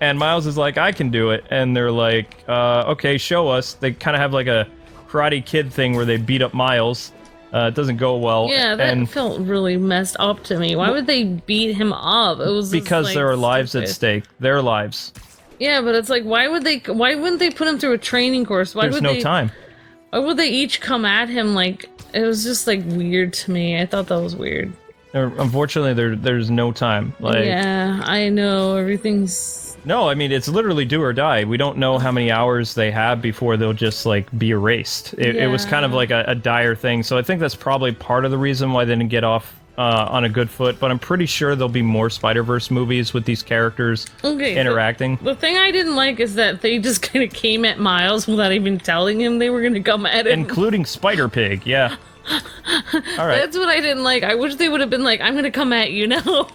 And Miles is like, I can do it. And they're like, okay, show us. They kind of have like a Karate Kid thing where they beat up Miles. It doesn't go well. Yeah, that felt really messed up to me. Why would they beat him up? It was because just, like, there are lives stupid. at stake. Their lives. Yeah, but it's like, why wouldn't they put him through a training course? There's no time. Why would they each come at him like, it was just like weird to me. I thought that was weird. Unfortunately, there's no time. Like, yeah, I know, everything's... No, I mean, it's literally do or die. We don't know how many hours they have before they'll just, like, be erased. It was kind of like a dire thing, so I think that's probably part of the reason why they didn't get off on a good foot, but I'm pretty sure there'll be more Spider-Verse movies with these characters interacting. The thing I didn't like is that they just kind of came at Miles without even telling him they were going to come at him. Including Spider-Pig, yeah. All right. That's what I didn't like. I wish they would have been like, I'm going to come at you now.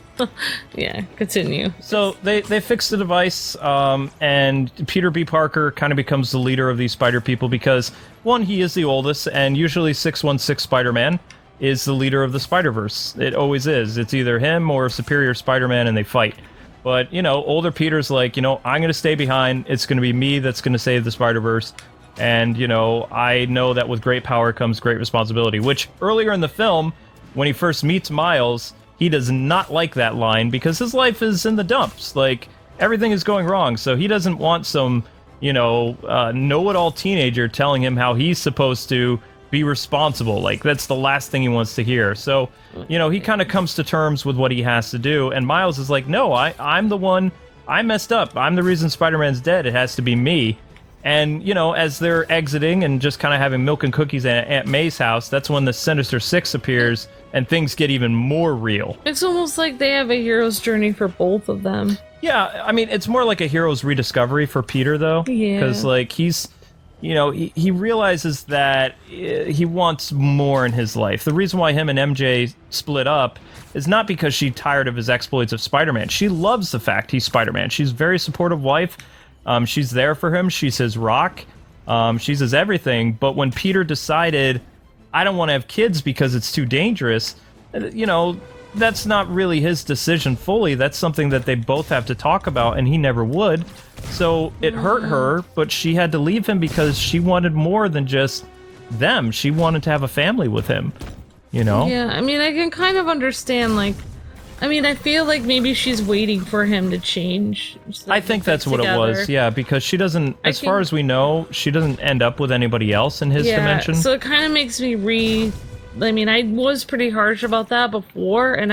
Yeah, continue. So they fix the device, and Peter B. Parker kind of becomes the leader of these spider people because, one, he is the oldest, and usually 616 Spider-Man is the leader of the Spider-Verse. It always is. It's either him or Superior Spider-Man, and they fight. But, you know, older Peter's like, you know, I'm going to stay behind. It's going to be me that's going to save the Spider-Verse. And, you know, I know that with great power comes great responsibility, which earlier in the film, when he first meets Miles, he does not like that line because his life is in the dumps. Like, everything is going wrong. So he doesn't want some, you know, know-it-all teenager telling him how he's supposed to be responsible. Like, that's the last thing he wants to hear. So, you know, he kind of comes to terms with what he has to do, and Miles is like, no, I'm the one, I messed up. I'm the reason Spider-Man's dead. It has to be me. And, you know, as they're exiting and just kind of having milk and cookies at Aunt May's house, that's when the Sinister Six appears, and things get even more real. It's almost like they have a hero's journey for both of them. Yeah, I mean, it's more like a hero's rediscovery for Peter, though. Yeah. Because, like, he's, you know, he realizes that he wants more in his life. The reason why him and MJ split up is not because she's tired of his exploits of Spider-Man. She loves the fact he's Spider-Man. She's a very supportive wife. She's there for him. She's his rock. She's his everything. But when Peter decided, I don't want to have kids because it's too dangerous, you know, that's not really his decision fully. That's something that they both have to talk about, and he never would. So it hurt her, but she had to leave him because she wanted more than just them. She wanted to have a family with him, you know? Yeah, I mean, I can kind of understand, like, I mean, I feel like maybe she's waiting for him to change. So I think that's what it was, yeah, because she doesn't, as far as we know, she doesn't end up with anybody else in his dimension. So it kind of makes me I mean, I was pretty harsh about that before, and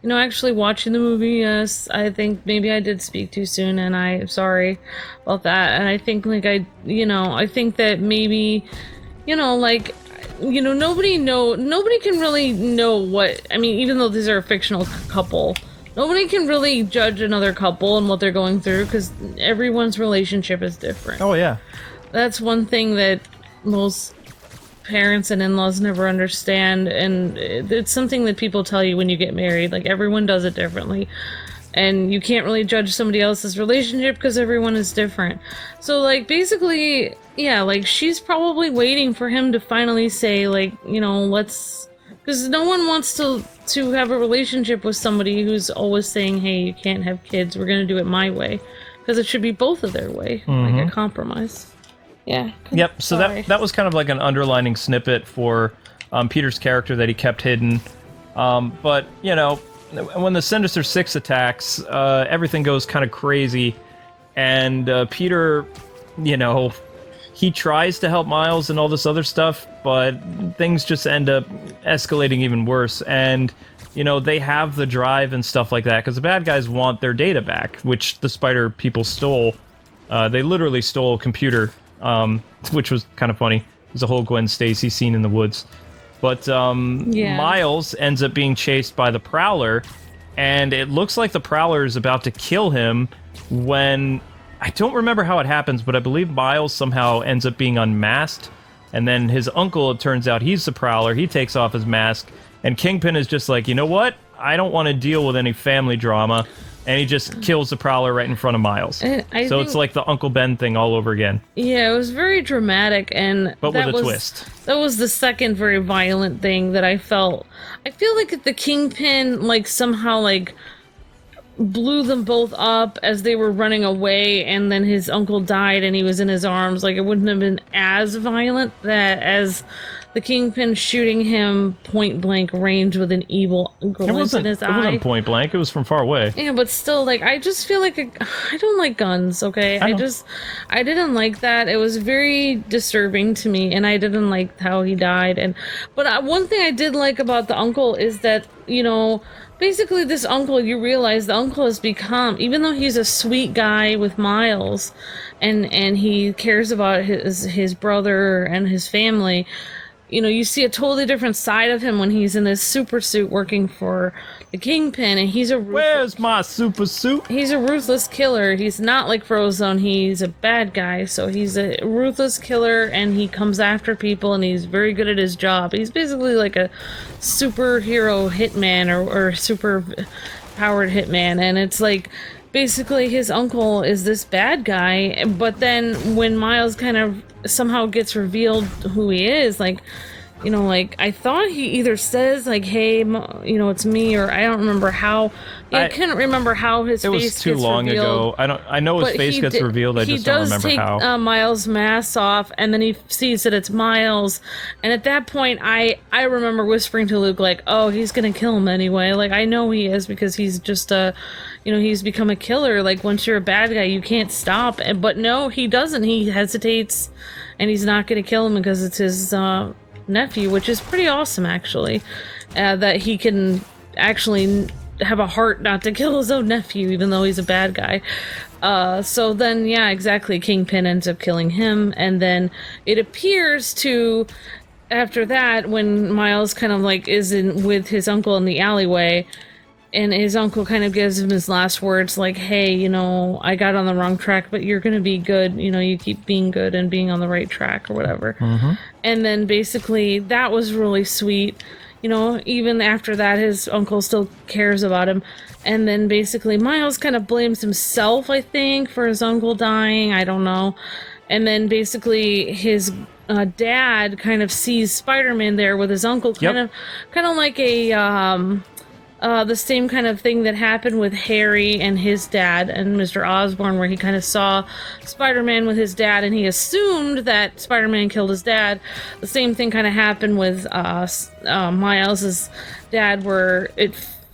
you know, actually watching the movie, yes, I think maybe I did speak too soon, and I'm sorry about that. And I think, like, I think that maybe, you know, like, you know, nobody can really know what, I mean, even though these are a fictional couple, nobody can really judge another couple and what they're going through, because everyone's relationship is different. Oh, yeah. That's one thing that most parents and in-laws never understand, and it's something that people tell you when you get married. Like, everyone does it differently, and you can't really judge somebody else's relationship because everyone is different. So, like, basically, yeah, like, she's probably waiting for him to finally say, like, you know, let's, because no one wants to have a relationship with somebody who's always saying, hey, you can't have kids, we're gonna do it my way, because it should be both of their way, like a compromise. Yeah. Yep. So that was kind of like an underlining snippet for Peter's character that he kept hidden. But you know, when the Sinister Six attacks, everything goes kind of crazy, and Peter, you know, he tries to help Miles and all this other stuff, but things just end up escalating even worse. And you know, they have the drive and stuff like that because the bad guys want their data back, which the Spider people stole. They literally stole a computer. Which was kind of funny. There's a whole Gwen Stacy scene in the woods. But Miles ends up being chased by the Prowler, and it looks like the Prowler is about to kill him when... I don't remember how it happens, but I believe Miles somehow ends up being unmasked, and then his uncle, it turns out he's the Prowler, he takes off his mask, and Kingpin is just like, you know what? I don't want to deal with any family drama. And he just kills the Prowler right in front of Miles. So it's like the Uncle Ben thing all over again. Yeah, it was very dramatic, but with a twist. That was the second very violent thing that I felt. I feel like the Kingpin, like, somehow, like, blew them both up as they were running away, and then his uncle died and he was in his arms. Like, it wouldn't have been as violent as the Kingpin shooting him point blank range with an evil glint in his eye. It wasn't point blank, it was from far away. Yeah, but still, like, I just feel like I don't like guns, okay? I didn't like that. It was very disturbing to me, and I didn't like how he died. But one thing I did like about the uncle is that, you know, basically this uncle, you realize the uncle has become, even though he's a sweet guy with Miles, and he cares about his brother and his family, you know, you see a totally different side of him when he's in this super suit working for the Kingpin, and he's Where's my super suit? He's a ruthless killer. He's not like Frozone. He's a bad guy, so he's a ruthless killer, and he comes after people, and he's very good at his job. He's basically like a superhero hitman or super powered hitman, and it's like, basically his uncle is this bad guy, but then when Miles kind of somehow gets revealed who he is, like, you know, like, I thought he either says, like, hey, you know, it's me, or I don't remember how. I couldn't remember how his face gets revealed. It was too long ago. I know his face gets revealed, I just don't remember how. He does take Miles' mask off, and then he sees that it's Miles, and at that point, I remember whispering to Luke, like, oh, he's gonna kill him anyway. Like, I know he is, because he's just you know, he's become a killer. Like, once you're a bad guy, you can't stop. But no, he doesn't. He hesitates, and he's not gonna kill him because it's his nephew, which is pretty awesome, actually. That he can actually have a heart not to kill his own nephew, even though he's a bad guy. So then, yeah, exactly, Kingpin ends up killing him, and then it appears to, after that, when Miles kind of like is with his uncle in the alleyway, and his uncle kind of gives him his last words, like, hey, you know, I got on the wrong track, but you're gonna be good, you know, you keep being good and being on the right track, or whatever. Mm-hmm. And then basically, that was really sweet. You know, even after that, his uncle still cares about him. And then basically, Miles kind of blames himself, I think, for his uncle dying, I don't know. And then basically, his dad kind of sees Spider-Man there with his uncle, kind of like a, the same kind of thing that happened with Harry and his dad and Mr. Osborn, where he kind of saw Spider-Man with his dad and he assumed that Spider-Man killed his dad. The same thing kind of happened with Miles's dad, where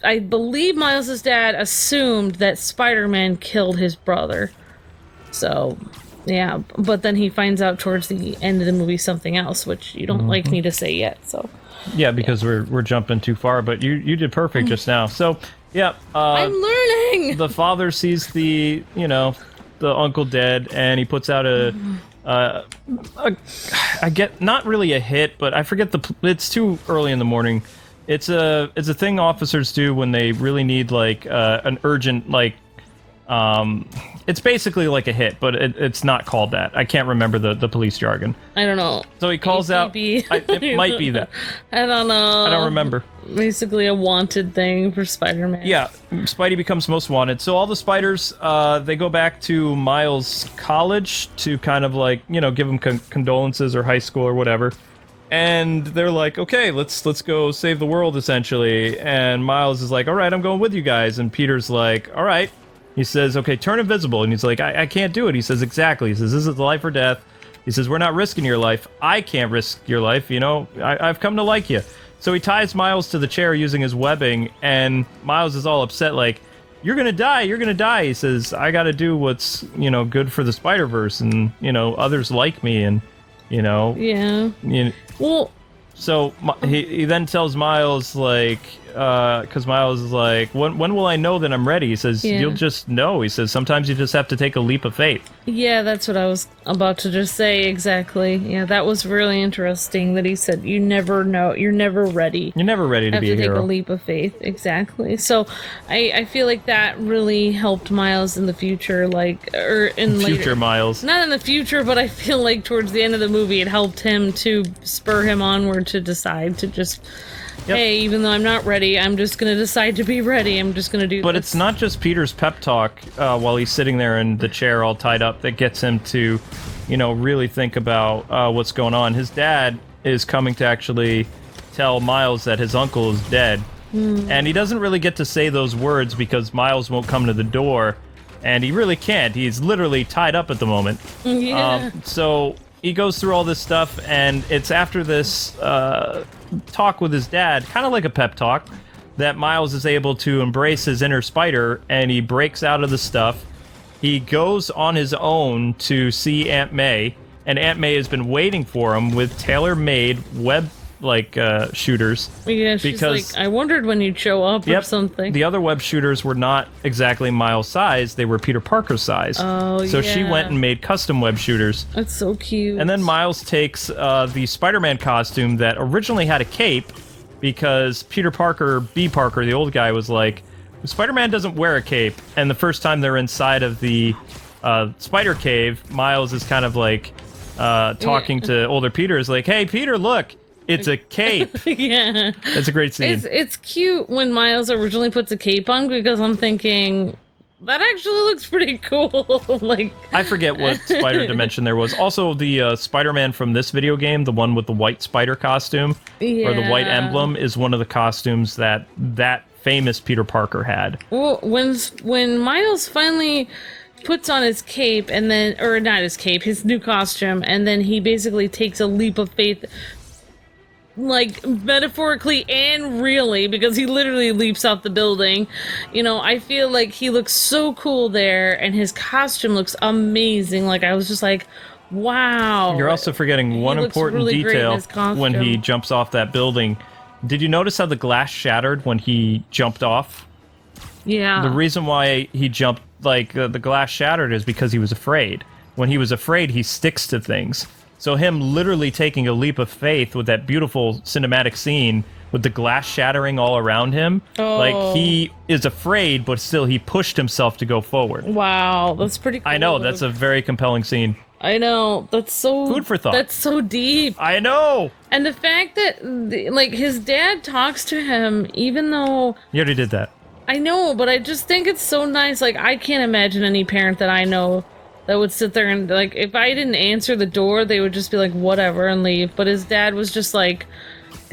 I believe Miles's dad assumed that Spider-Man killed his brother. So, yeah, but then he finds out towards the end of the movie something else, which you don't like me to say yet, so... Yeah, because we're jumping too far, but you did perfect just now. So, yeah. I'm learning! The father sees the uncle dead, and he puts out I get, not really a hit, but I forget it's too early in the morning. It's a thing officers do when they really need, like, an urgent, like, it's basically like a hit, but it's not called that. I can't remember the police jargon. I don't know. So he calls out... it might be that. I don't know. I don't remember. Basically a wanted thing for Spider-Man. Yeah, Spidey becomes most wanted. So all the spiders, they go back to Miles' college to kind of like, give him condolences, or high school or whatever. And they're like, okay, let's go save the world, essentially. And Miles is like, all right, I'm going with you guys. And Peter's like, all right. He says, okay, turn invisible. And he's like, I can't do it. He says, exactly. He says, this is life or death. He says, we're not risking your life. I can't risk your life, I've come to like you. So he ties Miles to the chair using his webbing, and Miles is all upset, like, you're gonna die. He says, I gotta do what's, good for the Spider-Verse, and, others like me, and, Yeah. Well... So he then tells Miles, like, because Miles is like, when will I know that I'm ready? He says, you'll just know. He says, sometimes you just have to take a leap of faith. Yeah, that's what I was about to just say, exactly. Yeah, that was really interesting that he said, you never know, you're never ready. You're never ready to be a hero. Have to take a leap of faith, exactly. So I feel like that really helped Miles in the future, like, or in later... Future Miles. Not in the future, but I feel like towards the end of the movie, it helped him to spur him onward to decide to just... Hey, even though I'm not ready, I'm just going to decide to be ready. I'm just going to do But this. It's not just Peter's pep talk while he's sitting there in the chair all tied up that gets him to, really think about what's going on. His dad is coming to actually tell Miles that his uncle is dead. And he doesn't really get to say those words because Miles won't come to the door. And he really can't. He's literally tied up at the moment. Yeah. So he goes through all this stuff, and it's after this talk with his dad, kind of like a pep talk, that Miles is able to embrace his inner spider, and he breaks out of the stuff. He goes on his own to see Aunt May, and Aunt May has been waiting for him with tailor-made web shooters. Yeah, she's like, I wondered when you'd show up or something. The other web shooters were not exactly Miles' size, they were Peter Parker's size. Oh, so she went and made custom web shooters. That's so cute. And then Miles takes the Spider-Man costume that originally had a cape, because Peter Parker, B. Parker, the old guy, was like, Spider-Man doesn't wear a cape. And the first time they're inside of the spider cave, Miles is kind of like talking to older Peter, is like, hey, Peter, look! It's a cape. Yeah. It's a great scene. It's cute when Miles originally puts a cape on, because I'm thinking, that actually looks pretty cool. Like, I forget what spider dimension there was. Also, the Spider-Man from this video game, the one with the white spider costume, or the white emblem, is one of the costumes that famous Peter Parker had. Well, when Miles finally puts on his cape, and then, or not his cape, his new costume, and then he basically takes a leap of faith, like, metaphorically and really, because he literally leaps out the building. I feel like he looks so cool there, and his costume looks amazing. Like, I was just like, Wow. You're also forgetting one important really great in detail his costume. when he jumps off that building. Did you notice how the glass shattered when he jumped off? Yeah. The reason why he jumped, like, the glass shattered is because he was afraid. When he was afraid, he sticks to things. So him literally taking a leap of faith with that beautiful cinematic scene with the glass shattering all around him, like, he is afraid, but still he pushed himself to go forward. Wow, that's pretty cool. I know, that's a very compelling scene. I know, that's so... Food for thought. That's so deep. I know! And the fact that, like, his dad talks to him, even though... You already did that. I know, but I just think it's so nice. Like, I can't imagine any parent that I know that would sit there and, like, if I didn't answer the door, they would just be like, whatever, and leave. But his dad was just like...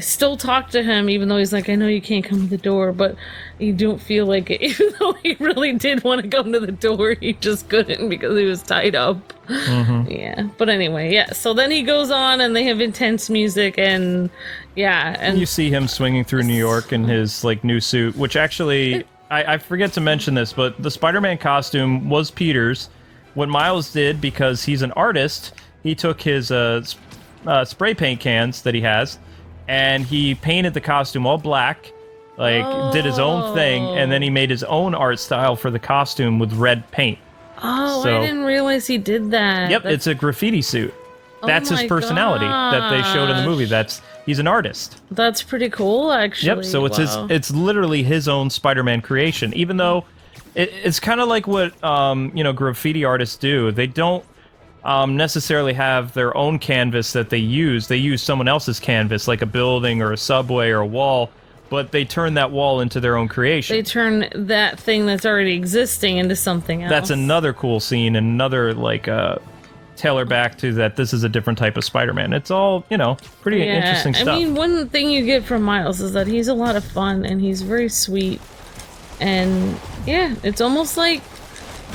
still talk to him, even though he's like, I know you can't come to the door, but you don't feel like it. Even though he really did want to come to the door, he just couldn't because he was tied up. Mm-hmm. Yeah, but anyway, yeah. So then he goes on, and they have intense music, and yeah, and you see him swinging through New York in his like new suit, which actually I forget to mention this, but the Spider-Man costume was Peter's. What Miles did, because he's an artist, he took his spray paint cans that he has, and he painted the costume all black, like, did his own thing, and then he made his own art style for the costume with red paint. Oh, So- I didn't realize he did that. Yep, That's- it's a graffiti suit. That's his my personality that they showed in the movie. He's an artist. That's pretty cool, actually. Yep, so it's Wow. it's literally his own Spider-Man creation, even though it's kind of like what graffiti artists do. They don't necessarily have their own canvas that they use. They use someone else's canvas, like a building or a subway or a wall, but they turn that wall into their own creation. They turn that thing that's already existing into something else. That's another cool scene, and another, like, tailor back to that this is a different type of Spider-Man. It's all, pretty interesting stuff. I mean, one thing you get from Miles is that he's a lot of fun, and he's very sweet. And, yeah, it's almost like...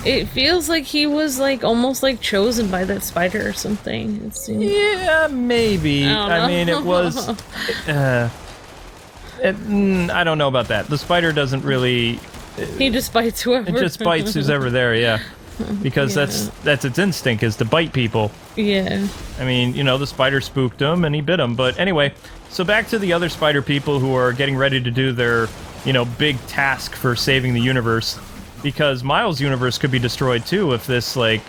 It feels like he was, like, almost, like, chosen by that spider or something. It seems... Yeah, maybe. I mean, it was... I don't know about that. The spider doesn't really... He just bites whoever. It just bites who's ever there, yeah. Because that's its instinct, is to bite people. Yeah. I mean, the spider spooked him and he bit him. But anyway, so back to the other spider people who are getting ready to do their, big task for saving the universe. Because Miles' universe could be destroyed too if this, like,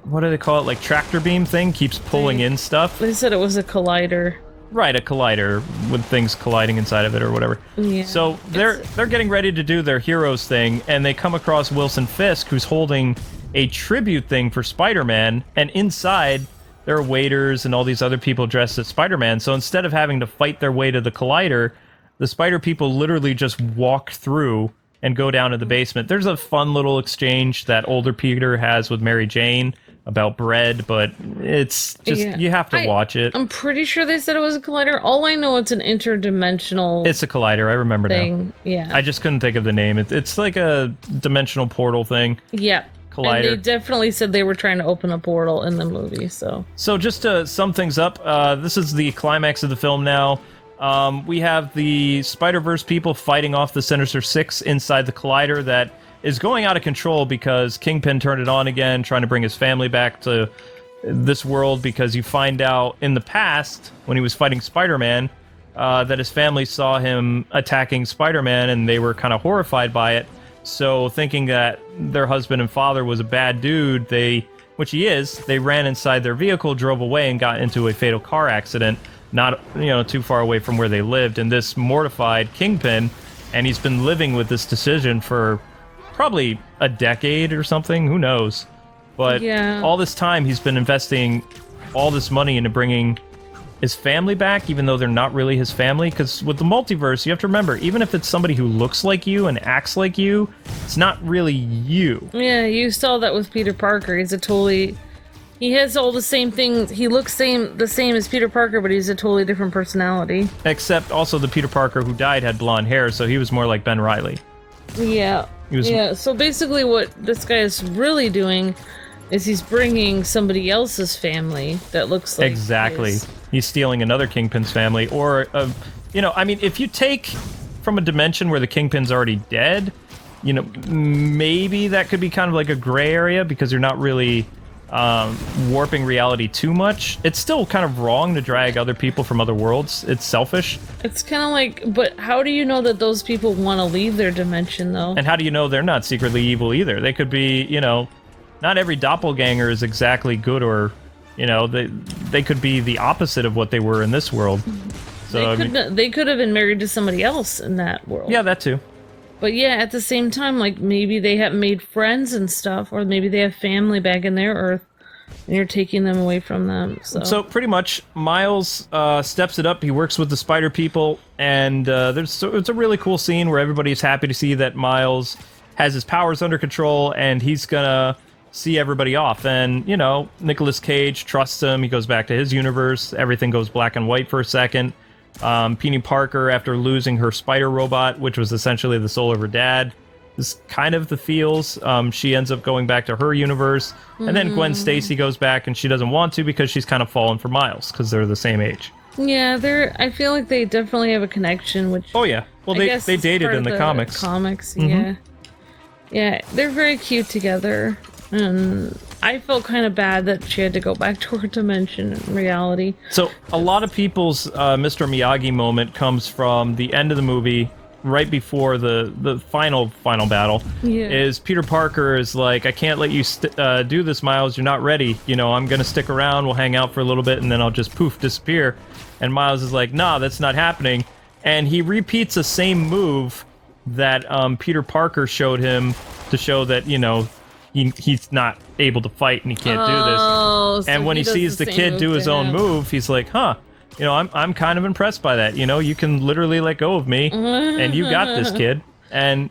what do they call it? Like, tractor beam thing keeps pulling in stuff. They said it was a collider. Right, a collider with things colliding inside of it or whatever. Yeah. So they're getting ready to do their heroes thing, and they come across Wilson Fisk, who's holding a tribute thing for Spider-Man, and inside there are waiters and all these other people dressed as Spider-Man. So instead of having to fight their way to the collider, the spider people literally just walk through and go down to the basement. There's a fun little exchange that older Peter has with Mary Jane about bread, but it's just, you have to watch it. I'm pretty sure they said it was a collider. All I know, it's an interdimensional It's a collider, I remember thing. now. Yeah. I just couldn't think of the name. It's like a dimensional portal thing. Yeah. Collider. And they definitely said they were trying to open a portal in the movie, so... So just to sum things up, this is the climax of the film now. We have the Spider-Verse people fighting off the Sinister Six inside the collider that is going out of control because Kingpin turned it on again, trying to bring his family back to this world, because you find out in the past, when he was fighting Spider-Man, that his family saw him attacking Spider-Man, and they were kind of horrified by it. So thinking that their husband and father was a bad dude, which he is, they ran inside their vehicle, drove away, and got into a fatal car accident, not too far away from where they lived. And this mortified Kingpin, and he's been living with this decision for probably a decade or something, who knows. But all this time he's been investing all this money into bringing his family back, even though they're not really his family. Because with the multiverse, you have to remember, even if it's somebody who looks like you and acts like you, it's not really you. Yeah, you saw that with Peter Parker. He has all the same things. He looks the same as Peter Parker, but he's a totally different personality. Except also the Peter Parker who died had blonde hair, so he was more like Ben Reilly. Yeah. So basically what this guy is really doing is he's bringing somebody else's family that looks like Exactly. his. He's stealing another Kingpin's family, or, I mean, if you take from a dimension where the Kingpin's already dead, maybe that could be kind of like a gray area, because you're not really warping reality too much. It's still kind of wrong to drag other people from other worlds. It's selfish. It's kind of like, but how do you know that those people want to leave their dimension, though? And how do you know they're not secretly evil either? They could be, not every doppelganger is exactly good, or, they could be the opposite of what they were in this world. So they could have been married to somebody else in that world. Yeah, that too. But yeah, at the same time, like, maybe they have made friends and stuff, or maybe they have family back in their Earth, and you're taking them away from them. So pretty much, Miles steps it up. He works with the spider people, and it's a really cool scene where everybody's happy to see that Miles has his powers under control, and he's gonna see everybody off. And, Nicolas Cage trusts him. He goes back to his universe. Everything goes black and white for a second. Peony Parker, after losing her spider robot, which was essentially the soul of her dad, is kind of the feels. She ends up going back to her universe, and then Gwen Stacy goes back, and she doesn't want to because she's kind of fallen for Miles because they're the same age. Yeah, I feel like they definitely have a connection. Which oh yeah, well they dated in the comics. Yeah, they're very cute together, and I felt kind of bad that she had to go back to her dimension in reality. So a lot of people's Mr. Miyagi moment comes from the end of the movie, right before the final battle. Yeah. Is Peter Parker is like, I can't let you do this, Miles. You're not ready. I'm gonna stick around. We'll hang out for a little bit, and then I'll just poof disappear. And Miles is like, nah, that's not happening. And he repeats the same move that Peter Parker showed him to show that he's not able to fight and he can't do this. So and when he sees the kid do his own move, he's like, huh, I'm kind of impressed by that. You can literally let go of me and you got this, kid. And,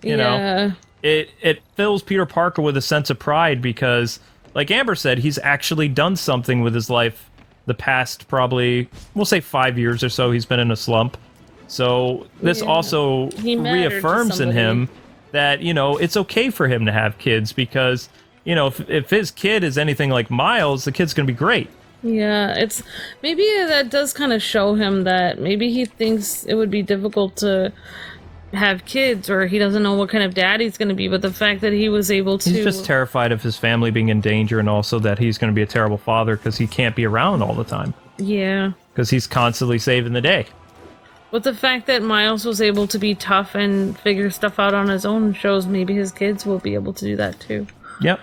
it fills Peter Parker with a sense of pride because, like Amber said, he's actually done something with his life the past probably, we'll say 5 years or so. He's been in a slump. So this also reaffirms in him that, it's okay for him to have kids because, if his kid is anything like Miles, the kid's going to be great. Yeah, it's maybe that does kind of show him that maybe he thinks it would be difficult to have kids, or he doesn't know what kind of dad he's going to be, but the fact that he was able to... He's just terrified of his family being in danger, and also that he's going to be a terrible father because he can't be around all the time. Yeah. Because he's constantly saving the day. But the fact that Miles was able to be tough and figure stuff out on his own shows maybe his kids will be able to do that too. Yep.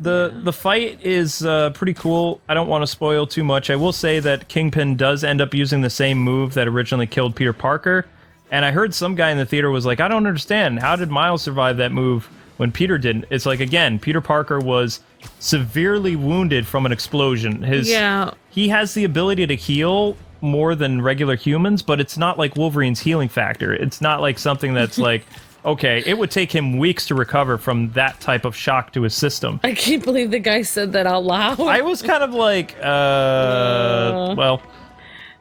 The fight is pretty cool. I don't want to spoil too much. I will say that Kingpin does end up using the same move that originally killed Peter Parker. And I heard some guy in the theater was like, I don't understand. How did Miles survive that move when Peter didn't? It's like, again, Peter Parker was severely wounded from an explosion. He has the ability to heal more than regular humans, but it's not like Wolverine's healing factor. It's not like something that's like, okay, it would take him weeks to recover from that type of shock to his system. I can't believe the guy said that out loud. I was kind of like, well...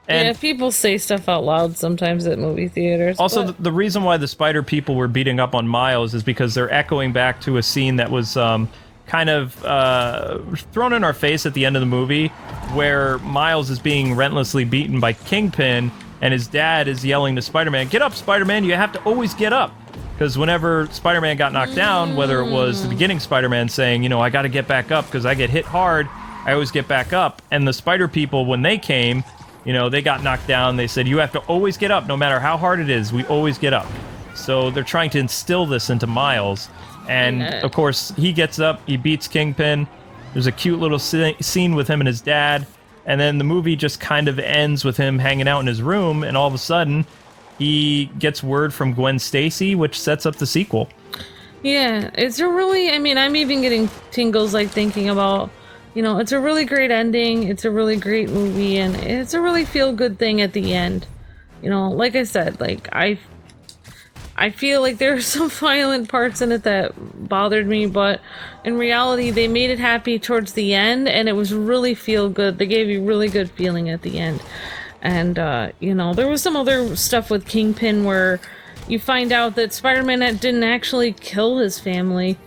And yeah, people say stuff out loud sometimes at movie theaters. Also, the reason why the spider people were beating up on Miles is because they're echoing back to a scene that was kind of thrown in our face at the end of the movie, where Miles is being relentlessly beaten by Kingpin, and his dad is yelling to Spider-Man, "Get up, Spider-Man, you have to always get up." Because whenever Spider-Man got knocked down, whether it was the beginning Spider-Man saying, I got to get back up because I get hit hard, I always get back up, and the spider people, when they came... they got knocked down. They said, you have to always get up, no matter how hard it is. We always get up. So they're trying to instill this into Miles. And, of course, he gets up. He beats Kingpin. There's a cute little scene with him and his dad. And then the movie just kind of ends with him hanging out in his room. And all of a sudden, he gets word from Gwen Stacy, which sets up the sequel. Yeah, it's a really... I'm even getting tingles, thinking about... it's a really great ending, it's a really great movie, and it's a really feel-good thing at the end. Like I said, I feel like there are some violent parts in it that bothered me, but in reality, they made it happy towards the end, and it was really feel-good. They gave you really good feeling at the end. And, there was some other stuff with Kingpin where you find out that Spider-Man didn't actually kill his family.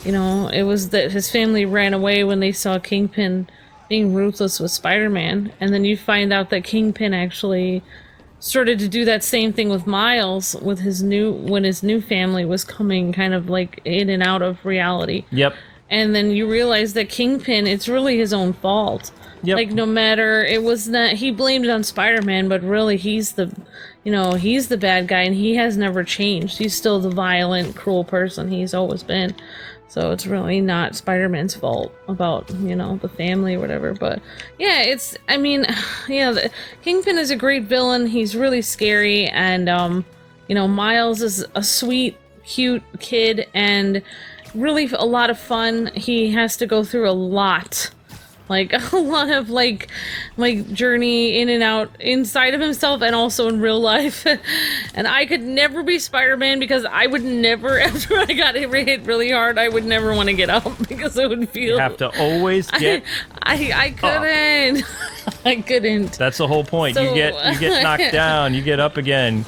It was that his family ran away when they saw Kingpin being ruthless with Spider-Man. And then you find out that Kingpin actually started to do that same thing with Miles when his new family was coming kind of in and out of reality. Yep. and then you realize that Kingpin, it's really his own fault. Yep. Like, no matter, it was not, he blamed it on Spider-Man, but really he's the, he's the bad guy, and he has never changed. He's still the violent, cruel person he's always been. So it's really not Spider-Man's fault about, the family or whatever. But yeah, the Kingpin is a great villain. He's really scary, and Miles is a sweet, cute kid, and really a lot of fun. He has to go through a lot. Like, a lot of, like journey in and out inside of himself and also in real life. And I could never be Spider-Man because I would never, after I got hit really hard, I would never want to get up because it would feel... You have to always get I couldn't. I couldn't. That's the whole point. So, you get knocked down, you get up again.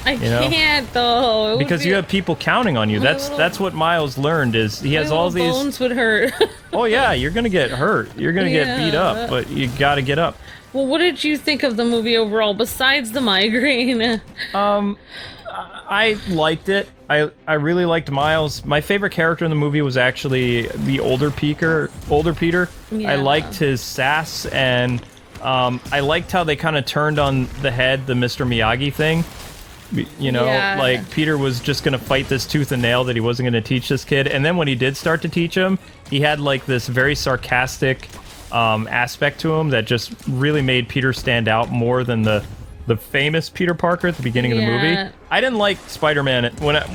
I can't though. Because you have people counting on you. That's what Miles learned. Is he has all these bones would hurt. Oh yeah, you're gonna get hurt. You're gonna get beat up, but you gotta get up. Well, what did you think of the movie overall, besides the migraine? I liked it. I really liked Miles. My favorite character in the movie was actually the older Peter. Yeah. I liked his sass, and I liked how they kind of turned on the head the Mr. Miyagi thing. Like Peter was just gonna fight this tooth and nail that he wasn't gonna teach this kid, and then when he did start to teach him, he had like this very sarcastic aspect to him that just really made Peter stand out more than the famous Peter Parker at the beginning of the movie. I didn't like Spider-Man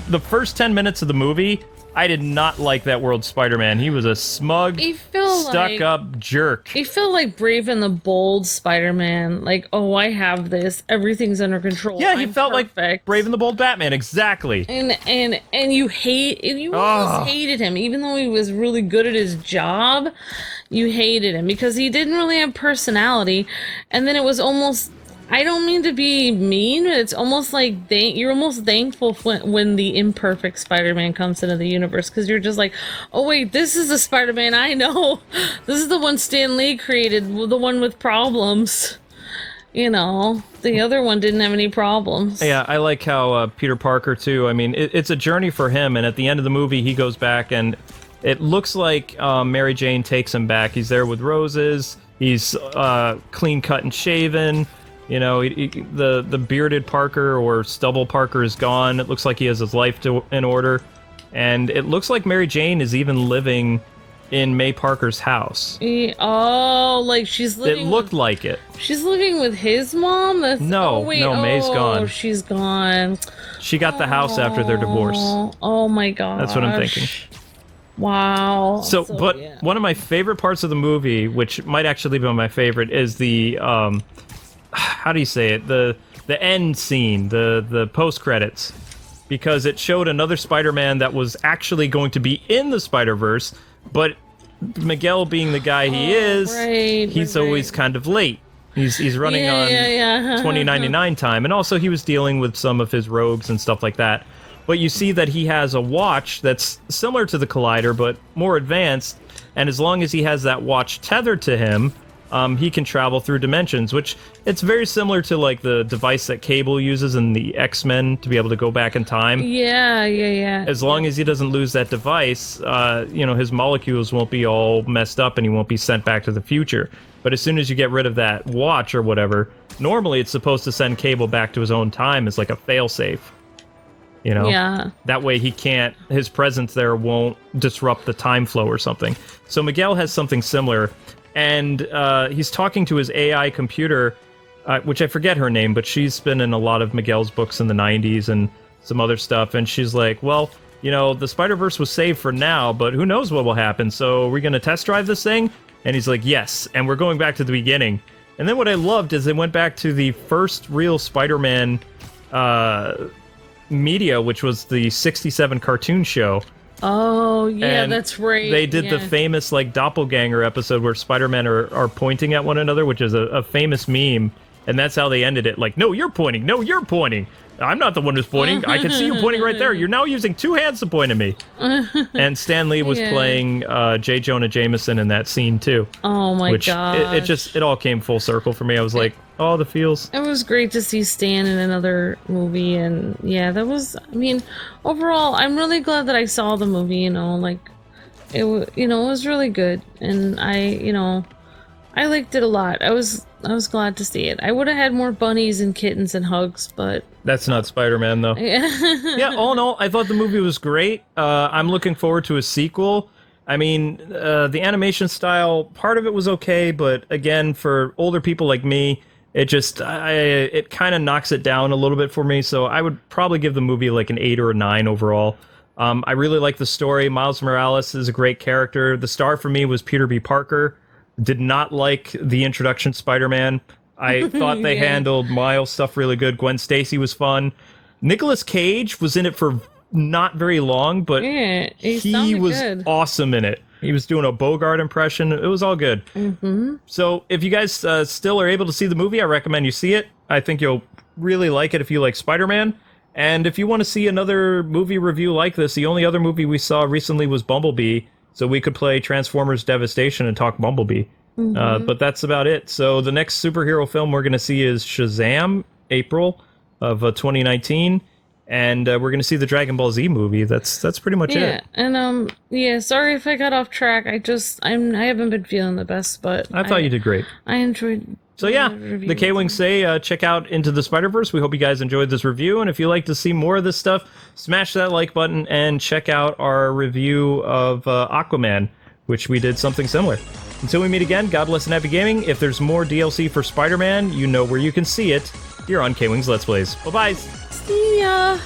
the first 10 minutes of the movie. I did not like that world Spider-Man. He was a smug, stuck-up jerk. He felt like Brave and the Bold Spider-Man. Like, oh, I have this. Everything's under control. Yeah, he felt like Brave and the Bold Batman. Exactly. And you almost hated him, even though he was really good at his job. You hated him because he didn't really have personality. And then it was almost... I don't mean to be mean, but it's almost like you're almost thankful when the imperfect Spider-Man comes into the universe, because you're just like, oh wait, this is the Spider-Man I know. This is the one Stan Lee created, the one with problems. The other one didn't have any problems. Yeah, I like how Peter Parker, too, I mean, it's a journey for him, and at the end of the movie, he goes back, and it looks like Mary Jane takes him back. He's there with roses, he's clean-cut and shaven. The bearded Parker or stubble Parker is gone. It looks like he has his life in order. And it looks like Mary Jane is even living in May Parker's house. Like she's living... It looked like it. She's living with his mom? No, May's gone. She's gone. She got the house after their divorce. Oh my god. That's what I'm thinking. Wow. One of my favorite parts of the movie, which might actually be my favorite, is the... how do you say it? The end scene, the post credits, because it showed another Spider-Man that was actually going to be in the Spider-Verse, but Miguel being the guy he is, he's always kind of late. He's running on 2099 time, and also he was dealing with some of his rogues and stuff like that. But you see that he has a watch that's similar to the Collider, but more advanced, and as long as he has that watch tethered to him, he can travel through dimensions, which it's very similar to like the device that Cable uses in the X-Men to be able to go back in time. Yeah. As long as he doesn't lose that device, his molecules won't be all messed up and he won't be sent back to the future. But as soon as you get rid of that watch or whatever, normally it's supposed to send Cable back to his own time as like a failsafe. Yeah. That way his presence there won't disrupt the time flow or something. So Miguel has something similar. And he's talking to his AI computer, which I forget her name, but she's been in a lot of Miguel's books in the 90s and some other stuff. And she's like, well, the Spider-Verse was saved for now, but who knows what will happen. So are we going to test drive this thing? And he's like, yes. And we're going back to the beginning. And then what I loved is they went back to the first real Spider-Man media, which was the 67 cartoon show. Oh, yeah, and that's right. They did the famous, like, doppelganger episode where Spider-Man are pointing at one another, which is a famous meme, and that's how they ended it. Like, no, you're pointing. No, you're pointing. I'm not the one who's pointing. I can see you pointing right there. You're now using two hands to point at me. And Stan Lee was playing J. Jonah Jameson in that scene, too. Oh, my god. It all came full circle for me. I was like, oh, the feels. It was great to see Stan in another movie, and yeah, overall, I'm really glad that I saw the movie, it was really good, and I liked it a lot. I was glad to see it. I would have had more bunnies and kittens and hugs, but that's not Spider-Man though. Yeah, all in all, I thought the movie was great. I'm looking forward to a sequel. I mean, the animation style, part of it was okay, but again, for older people like me, it kind of knocks it down a little bit for me. So I would probably give the movie like an 8 or a 9 overall. I really like the story. Miles Morales is a great character. The star for me was Peter B. Parker. Did not like the introduction Spider-Man. I thought they handled Miles stuff really good. Gwen Stacy was fun. Nicolas Cage was in it for not very long, but he was awesome in it. He was doing a Bogart impression. It was all good. Mm-hmm. So if you guys still are able to see the movie, I recommend you see it. I think you'll really like it if you like Spider-Man. And if you want to see another movie review like this, the only other movie we saw recently was Bumblebee. So we could play Transformers Devastation and talk Bumblebee. Mm-hmm. But that's about it. So the next superhero film we're going to see is Shazam, April of 2019. And we're going to see the Dragon Ball Z movie. That's pretty much it. And sorry if I got off track. I haven't been feeling the best, but I thought you did great. I enjoyed. So yeah, the K-Wings say check out Into the Spider-Verse. We hope you guys enjoyed this review, and if you'd like to see more of this stuff, smash that like button and check out our review of Aquaman, which we did something similar. Until we meet again, God bless and happy gaming. If there's more DLC for Spider-Man, you know where you can see it. Here on K-Wings Let's Plays. Bye-bye. See ya!